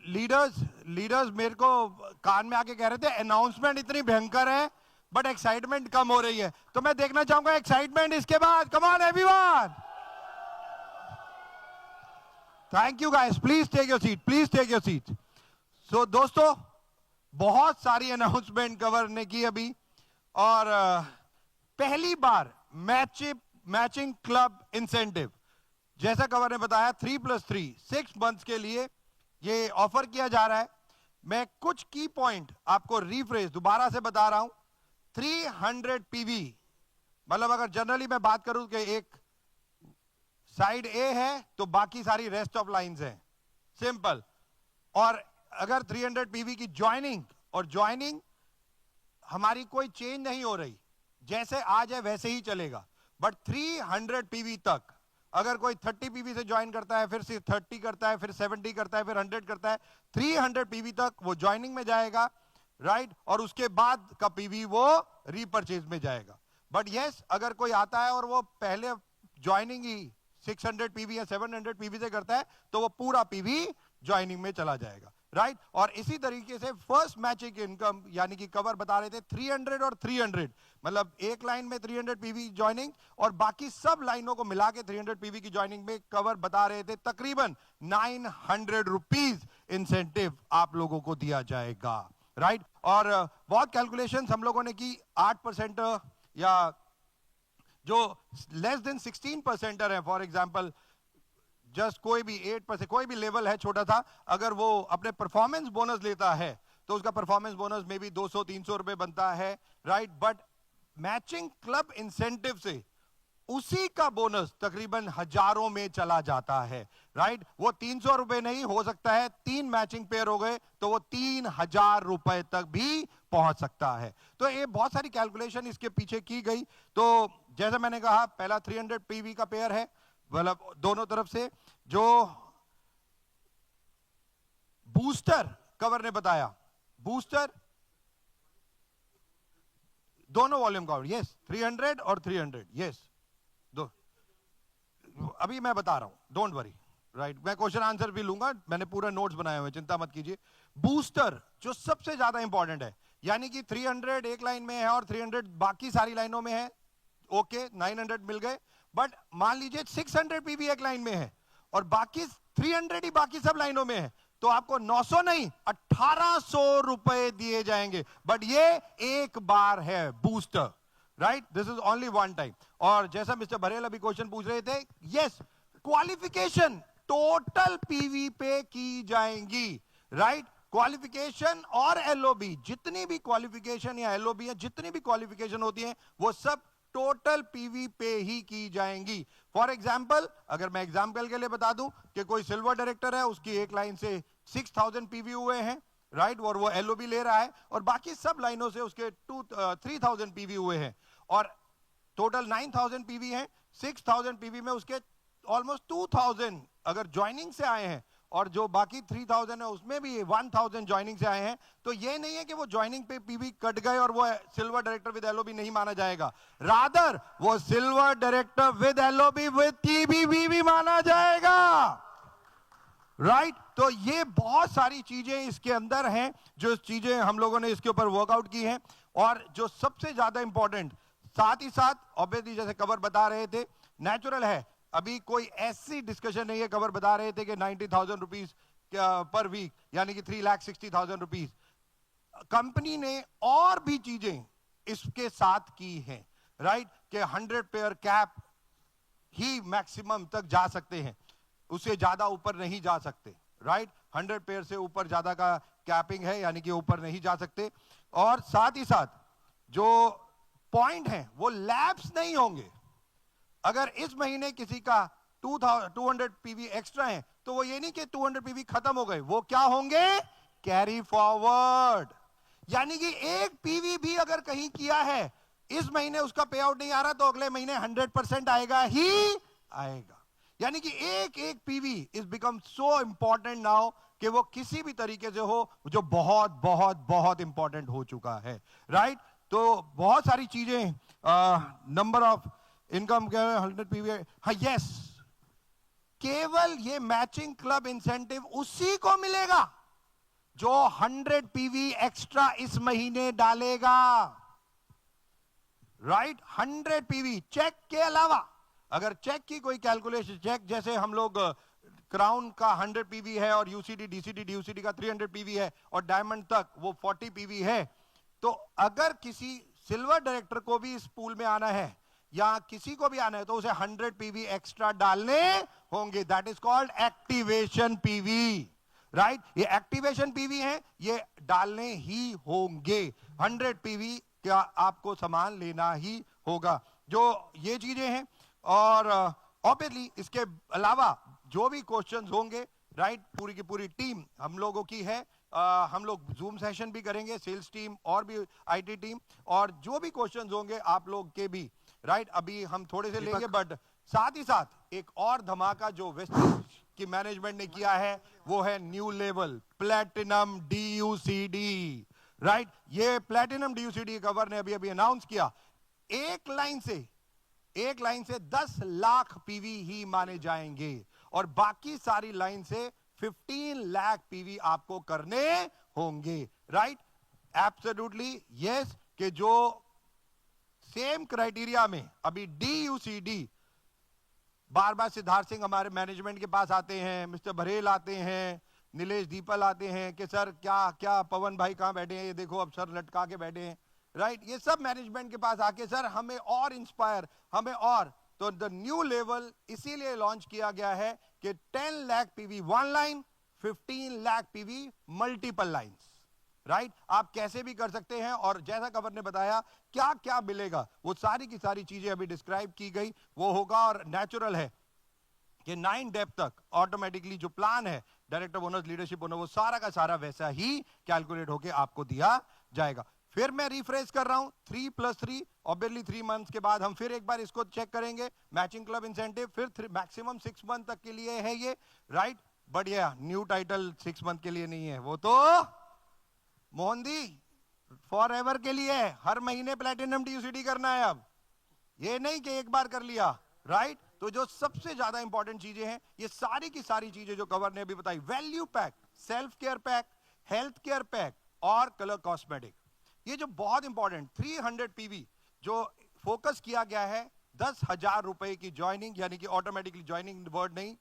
leaders. मेरे को कान में आके कह रहे थे announcement इतनी भयंकर है, but excitement कम हो रही है. तो मैं देखना चाहूंगा excitement इसके बाद. Come on everyone. Thank you guys, please take your seat, please take your seat. So दोस्तों, बहुत सारी अनाउंसमेंट कवर ने की अभी, और पहली बार मैचिंग क्लब इंसेंटिव, जैसा कवर ने बताया 3+3 6 मंथ्स के लिए ये ऑफर किया जा रहा है। मैं कुछ की पॉइंट आपको रिफ्रेश दोबारा से बता रहा हूं। 300 पीवी, मतलब अगर जनरली मैं बात करूं कि एक साइड ए है तो बाकी सारी रेस्ट ऑफ लाइंस हैं, सिंपल। और अगर 300 पीवी की ज्वाइनिंग, और ज्वाइनिंग हमारी कोई चेंज नहीं हो रही, जैसे आज है वैसे ही चलेगा, बट 300 पीवी तक अगर कोई 30 पीवी से ज्वाइन करता है, फिर से 30 करता है, फिर 70 करता है, फिर 100 करता है, 300 पीवी तक वो ज्वाइनिंग में जाएगा, राइट। और उसके बाद का पीवी वो रीपरचेज में जाएगा। बट यस, अगर कोई आता है और वो पहले ज्वाइनिंग ही 600 पीवी या 700 पीवी से करता है, तो वो पूरा पीवी ज्वाइनिंग में चला जाएगा, राइट। और इसी तरीके से फर्स्ट मैचिंग इनकम, यानी कि कवर बता रहे थे 300 और 300, मतलब एक लाइन में 300 पीवी ज्वाइनिंग और बाकी सब लाइनों को मिला के 300 पीवी की ज्वाइनिंग में कवर बता रहे थे तकरीबन 900 रुपीज इंसेंटिव आप लोगों को दिया जाएगा, राइट। और बहुत कैलकुलेशंस हम लोगों ने की। 8% या जो लेस देन 16% है, फॉर एग्जांपल जस्ट कोई भी 8%, कोई भी लेवल है छोटा सा, अगर वो अपने परफॉर्मेंस बोनस लेता है तो उसका परफॉर्मेंस बोनस में भी 200-300 रुपए बनता है, right. But matching club incentive से उसी का बोनस तकरीबन हजारों में चला जाता है, राइट। वो 300 रुपए नहीं, हो सकता है 3 मैचिंग पेयर हो गए तो वो 3000 रुपए तक भी पहुंच सकता है। तो ये बहुत सारी कैलकुलेशन इसके पीछे की गई। तो जैसा मैंने कहा, पहला 300 पीवी का पेयर है, मतलब दोनों तरफ से। जो बूस्टर कवर ने बताया, बूस्टर दोनों वॉल्यूम का, यस 300 और 300, यस दो। अभी मैं बता रहा हूं, डोंट वरी, राइट। मैं क्वेश्चन आंसर भी लूंगा, मैंने पूरे नोट्स बनाए हुए, चिंता मत कीजिए। बूस्टर जो सबसे ज्यादा इंपॉर्टेंट है, यानी कि 300 एक लाइन में है और 300 बाकी सारी लाइनों में है, ओके 900 मिल गए। बट मान लीजिए 600 पीवी एक लाइन में है और बाकी 300 ही बाकी सब लाइनों में है, तो आपको 900 नहीं 1800 रुपए दिए जाएंगे। बट ये एक बार है booster, right, this is only one time. और जैसा मिस्टर बरेल अभी क्वेश्चन पूछ रहे थे, यस क्वालिफिकेशन टोटल पीवी पे की जाएंगी, राइट। क्वालिफिकेशन और एलओबी, जितनी भी क्वालिफिकेशन या एलओबी या जितनी भी क्वालिफिकेशन होती है वो सब टोटल पीवी पे ही की जाएंगी। फॉर एग्जाम्पल, अगर मैं एग्जाम्पल के लिए बता दूं कि कोई सिल्वर डायरेक्टर है, उसकी एक लाइन से 6000 पीवी हुए हैं, राइट, और वो एलओबी ले रहा है, और बाकी सब लाइनों से उसके 3000 पीवी हुए हैं, और टोटल 9000 पीवी है। 6000 पीवी में उसके ऑलमोस्ट 2000 अगर ज्वाइनिंग से आए हैं, और जो बाकी 3000 है उसमें भी 1000 ज्वाइनिंग से आए हैं। तो ये नहीं है कि वो ज्वाइनिंग पे पीवी कट गए और वो सिल्वर डायरेक्टर विद एलओबी नहीं माना जाएगा, रादर वो silver director with LOB with TBB भी माना जाएगा, राइट। तो ये बहुत सारी चीजें इसके अंदर हैं, जो चीजें हम लोगों ने इसके ऊपर वर्कआउट की हैं। और जो सबसे ज्यादा इंपॉर्टेंट, साथ ही साथ ऑब्वियसली जैसे कवर बता रहे थे, नेचुरल है, अभी कोई ऐसी डिस्कशन नहीं है, कवर बता रहे थे कि 90,000 रुपीज पर वीक, यानी कि 3,60,000 रुपीज। कंपनी ने और भी चीजें इसके साथ की हैं, राइट, कि 100 पेयर कैप ही मैक्सिमम तक जा सकते हैं, उससे ज्यादा ऊपर नहीं जा सकते, राइट। 100 पेयर से ऊपर ज्यादा का कैपिंग है, यानी कि ऊपर नहीं जा सकते। और साथ ही साथ जो पॉइंट है वो लैप्स नहीं होंगे। अगर इस महीने किसी का 200 पीवी एक्स्ट्रा है, तो वो ये नहीं कि 200 पीवी खत्म हो गए, वो क्या होंगे, कैरी फॉरवर्ड। यानी कि एक पीवी भी अगर कहीं किया है, इस महीने उसका पे आउट नहीं आ रहा, तो अगले महीने 100% आएगा ही आएगा। यानी कि एक एक PV is become so important now कि वो किसी भी तरीके से हो, जो बहुत बहुत बहुत इंपॉर्टेंट हो चुका है, राइट। तो बहुत सारी चीजें, नंबर ऑफ इनकम 100 पीवी, हाँ यस, केवल ये मैचिंग क्लब इंसेंटिव उसी को मिलेगा जो 100 पीवी एक्स्ट्रा इस महीने डालेगा, राइट। 100 पीवी चेक के अलावा, अगर चेक की कोई कैलकुलेशन, चेक जैसे हम लोग क्राउन का 100 पीवी है और यूसीडी डीसीडी डीयूसीडी का 300 पीवी है और डायमंड तक वो 40 पीवी है, तो अगर किसी सिल्वर डायरेक्टर को भी इस पूल में आना है या किसी को भी आना है तो उसे 100 पीवी एक्स्ट्रा डालने होंगे. That is called activation PV. Right, ये एक्टिवेशन पीवी है, ये डालने ही होंगे. 100 पीवी का आपको सामान लेना ही होगा. जो ये चीजें हैं और ऑब्वियसली इसके अलावा जो भी क्वेश्चंस होंगे, राइट, पूरी की पूरी टीम हम लोगों की है. हम लोग जूम सेशन भी करेंगे, सेल्स टीम और भी आईटी टीम, और जो भी क्वेश्चंस होंगे आप लोग के भी, राइट, अभी हम थोड़े से लेंगे. बट साथ ही साथ एक और धमाका जो वेस्टीज की मैनेजमेंट ने किया है वो है न्यू लेवल प्लैटिनम डीयूसीडी. राइट, ये प्लैटिनम डीयूसीडी कवर ने अभी अभी अनाउंस किया. एक लाइन से 10 लाख पीवी ही माने जाएंगे और बाकी सारी लाइन से 15 लाख पीवी आपको करने होंगे. Right, absolutely yes. कि जो सेम क्राइटेरिया में अभी डीयूसीडी बार बार सिद्धार्थ सिंह हमारे मैनेजमेंट के पास आते हैं, मिस्टर बरेल आते हैं, नीलेश दीपल आते हैं कि सर क्या क्या पवन भाई कहां बैठे हैं, ये देखो अब सर लटका के बैठे हैं. राइट, ये सब मैनेजमेंट के पास आके सर हमें और इंस्पायर, हमें और. तो द न्यू लेवल इसीलिए लॉन्च किया गया है कि 10 lakh PV one line, 15 lakh PV multiple lines. Right, आप कैसे भी कर सकते हैं. और जैसा कवर ने बताया क्या क्या मिलेगा वो सारी की सारी चीजें अभी डिस्क्राइब की गई, वो होगा. और नेचुरल है कि 9 डेप्थ तक ऑटोमेटिकली जो प्लान है डायरेक्टर बोनस, लीडरशिप बोनस, वो सारा का सारा वैसा ही कैलकुलेट होके आपको दिया जाएगा. फिर मैं रिफ्रेश कर रहा हूं, 3+3 ऑब्वियसली 3 मंथ्स के बाद हम फिर एक बार इसको चेक करेंगे. मैचिंग क्लब इंसेंटिव फिर मैक्सिमम 6 मंथ तक के लिए है ये. राइट, बट ये न्यू टाइटल 6 मंथ के लिए नहीं है, वो तो मोहन दी फॉर एवर के लिए है. हर महीने प्लैटिनम डीयूसीडी करना है. अब ये नहीं कि एक बार कर लिया. राइट, तो जो सबसे ज्यादा इंपॉर्टेंट चीजें हैं ये सारी की सारी चीजें जो कवर ने अभी बताई, value pack, self care pack, health care pack और कलर कॉस्मेटिक, ये जो बहुत इंपॉर्टेंट 300 पीवी जो फोकस किया गया है, 10,000 रुपए की ज्वाइनिंग, यानी कि ऑटोमेटिकली ज्वाइनिंग वर्ड नहीं,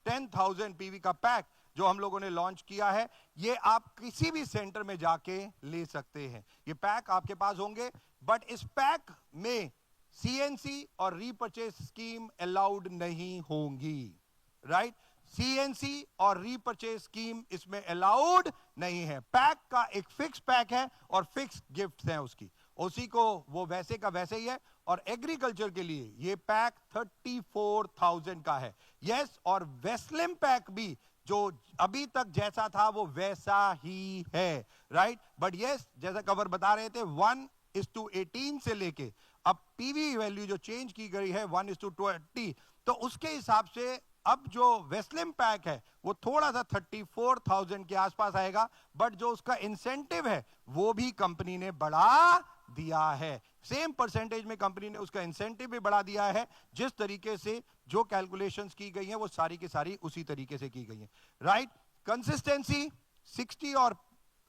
10,000 पीवी का पैक जो हम लोगों ने लॉन्च किया है, ये आप किसी भी सेंटर में जाके ले सकते हैं. ये पैक आपके पास होंगे, बट इस पैक में सीएनसी और रीपर्चेस स्कीम अलाउड नहीं होंगी. राइट, सीएनसी और रीपर्चेस स्कीम इसमें अलाउड नहीं है. पैक का एक फिक्स पैक है और फिक्स गिफ्ट्स हैं उसकी, उसी को वो वैसे का वैसे ही है. और एग्रीकल्चर के लिए ये पैक 34,000 का है. यस, और वेस्लिम पैक भी जो अभी तक जैसा था वो वैसा ही है. राइट, बट यस, जैसा कवर बता रहे थे 1:18 से लेके अब पीवी वैल्यू जो चेंज की गई है 1:20, तो उसके हिसाब से अब जो वेस्लिम पैक है वो थोड़ा सा 34,000 के आसपास आएगा. बट जो उसका इंसेंटिव है वो भी कंपनी ने बढ़ा दिया है. सेम परसेंटेज में कंपनी ने उसका इंसेंटिव भी बढ़ा दिया है. जिस तरीके से जो कैलकुलेशंस की गई हैं वो सारी की सारी उसी तरीके से की गई हैं. राइट, कंसिस्टेंसी 60 और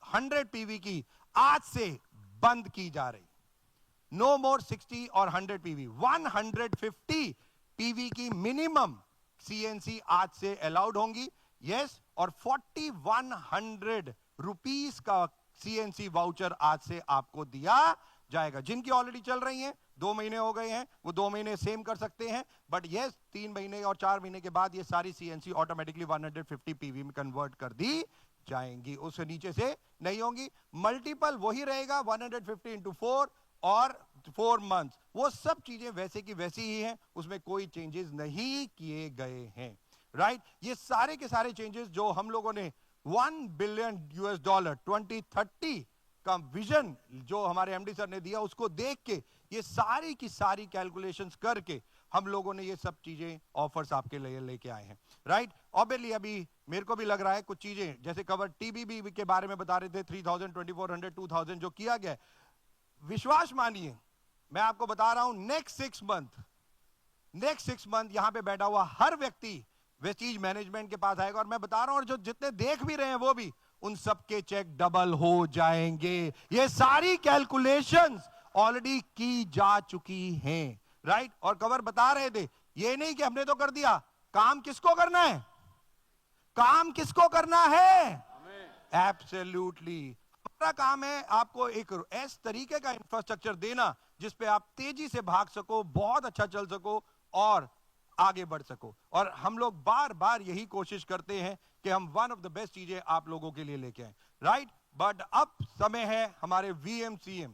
100 पीवी की आज से बंद की जा रही. नो मोर 60 और 100 पीवी, 150 पीवी की मिनिमम सीएनसी आज से अलाउड होंगी. यस, और 4100 रुपीस का सीएनसी वाउचर आज से आपको दिया जाएगा. जिनकी ऑलरेडी चल रही हैं, 2 महीने हो गए हैं, वो 2 महीने सेम कर सकते हैं. बट यस, 3 महीने और 4 महीने के बाद ये सारी सीएनसी ऑटोमेटिकली 150 पीवी में कन्वर्ट कर दी जाएंगी, उससे नीचे से नहीं होंगी. मल्टीपल वही रहेगा 150 into 4 और 4 मंथ्स, वो सब चीजें वैसे की वैसी ही हैं, उसमें कोई चेंजेस नहीं किए गए हैं. राइट, ये सारे के सारे चेंजेस जो हम लोगों ने $1 बिलियन 2030 का विजन जो हमारे एमडी सर ने दिया उसको देख के ये सारी की सारी कैलकुलेशंस करके हम लोगों ने ये सब चीजें ऑफर्स आपके लिए लेके आए हैं. राइट, ऑब्वियसली अभी मेरे को भी लग रहा है कुछ चीजें जैसे कवर टीबीबी के बारे में बता रहे थे, 3,000, 2,400, 2,000 जो किया गया, विश्वास मानिए मैं आपको बता रहा हूं, नेक्स्ट 6 मंथ यहां पे बैठा हुआ हर व्यक्ति वेस्टीज मैनेजमेंट के पास आएगा. और मैं बता रहा हूं, और जो जितने देख भी रहे हैं वो भी, उन सबके चेक डबल हो जाएंगे. ये सारी कैलकुलेशंस ऑलरेडी की जा चुकी हैं. राइट, और कवर बता रहे थे ये नहीं कि हमने तो कर दिया, काम किसको करना है, काम किसको करना है? एब्सोल्युटली। हमारा काम है आपको एक इस तरीके का इंफ्रास्ट्रक्चर देना जिस पे आप तेजी से भाग सको, बहुत अच्छा चल सको और आगे बढ़ सको। और हम लोग बार बार यही कोशिश करते हैं कि हम वन ऑफ द बेस्ट चीजें आप लोगों के लिए लेके आए, राइट। बट अब समय है हमारे VMCM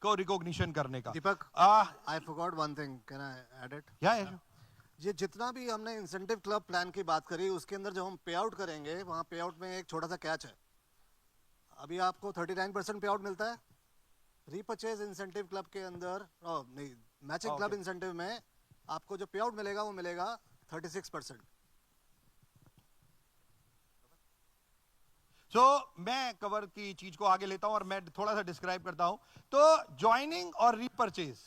को रिकॉग्निशन करने का। Deepak, I forgot one thing, can I add it? या ये जितना भी हमने इंसेंटिव क्लब प्लान की बात करी, उसके अंदर जब हम पे आउट करेंगे, वहाँ पे आउट में एक छोटा सा कैच है। अभी आपको 39% पे आउट मिलता है। रीपरचेज इंसेंटिव क्लब के अंदर, नहीं, मैचिंग क्लब इंसेंटिव में आपको जो पे आउट मिलेगा वो मिलेगा 36%। मैं कवर की चीज को आगे लेता हूं और मैं थोड़ा सा डिस्क्राइब करता हूं। तो ज्वाइनिंग और रीपरचेज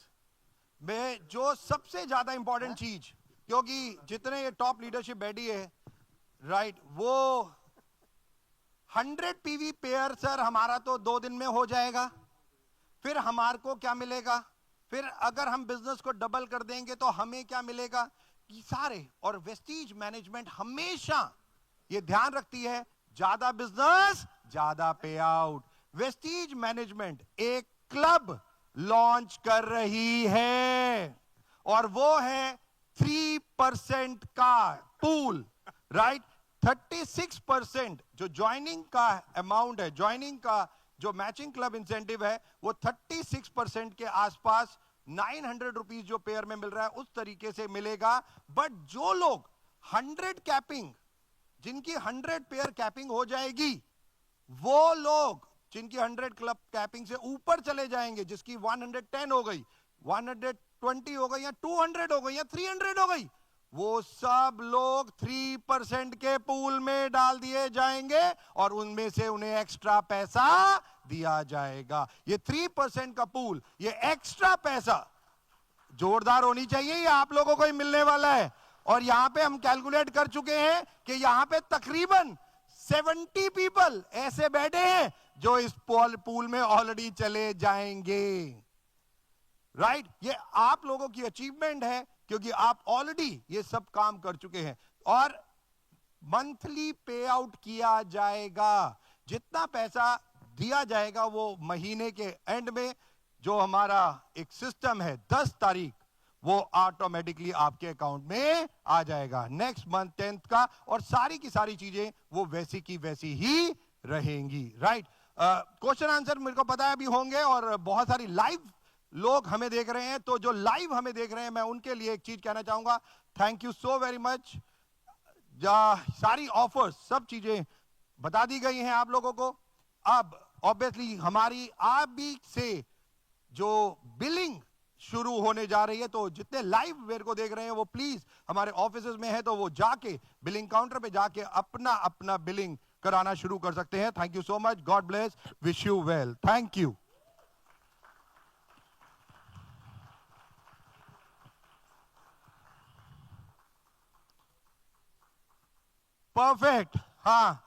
में जो सबसे ज्यादा इंपॉर्टेंट चीज, क्योंकि जितने ये टॉप लीडरशिप बैठी है, राइट, वो 100 PV पेयर सर हमारा तो 2 दिन में हो जाएगा। फिर हमारे को क्या मिलेगा? फिर अगर हम बिजनेस को डबल कर देंगे तो हमें क्या मिलेगा? ये सारे, और वेस्टीज मैनेजमेंट हमेशा ये ध्यान रखती है, ज्यादा बिजनेस ज्यादा पे आउट। वेस्टीज मैनेजमेंट एक क्लब लॉन्च कर रही है और वो है 3% का पूल, राइट। 36% जो ज्वाइनिंग का अमाउंट है, ज्वाइनिंग का जो मैचिंग क्लब इंसेंटिव है, वो 36% के आसपास 900 रुपीज जो पेयर में मिल रहा है उस तरीके से मिलेगा। बट जो लोग 100 कैपिंग, जिनकी 100 पेयर कैपिंग हो जाएगी, वो लोग जिनकी 100 क्लब कैपिंग से ऊपर चले जाएंगे, जिसकी 110 हो गई, 120 हो गई, या 200 हो गई, या 300 हो गई, वो सब लोग 3% के पूल में डाल दिए जाएंगे और उनमें से उन्हें एक्स्ट्रा पैसा दिया जाएगा। ये 3% का पूल, ये एक्स्ट्रा पैसा जोरदार होनी चाहिए, ये आप लोगों को ही मिलने वाला है। और यहां पे हम कैलकुलेट कर चुके हैं कि यहां पे तकरीबन 70 पीपल ऐसे बैठे हैं जो इस पूल में ऑलरेडी चले जाएंगे, राइट। ये आप लोगों की अचीवमेंट है क्योंकि आप ऑलरेडी ये सब काम कर चुके हैं। और मंथली पे आउट किया जाएगा, जितना पैसा दिया जाएगा वो महीने के एंड में, जो हमारा एक सिस्टम है 10 तारीख, वो ऑटोमेटिकली आपके अकाउंट में आ जाएगा नेक्स्ट मंथ 10th का, और सारी की सारी चीजें वो वैसी की वैसी ही रहेंगी, राइट। क्वेश्चन आंसर मेरे को पता है अभी होंगे, और बहुत सारी लाइव लोग हमें देख रहे हैं, तो जो लाइव हमें देख रहे हैं मैं उनके लिए एक चीज कहना चाहूंगा, thank you so very much. सारी ऑफर्स, सब चीजें बता दी गई हैं आप लोगों को। अब ऑब्वियसली हमारी आप भी से जो बिलिंग शुरू होने जा रही है, तो जितने लाइव मेरे को देख रहे हैं वो प्लीज हमारे ऑफिसेज में है तो वो जाके बिलिंग काउंटर पे जाके अपना अपना बिलिंग कराना शुरू कर सकते हैं। Thank you so much, God bless, wish you well, thank you. Perfect, हाँ,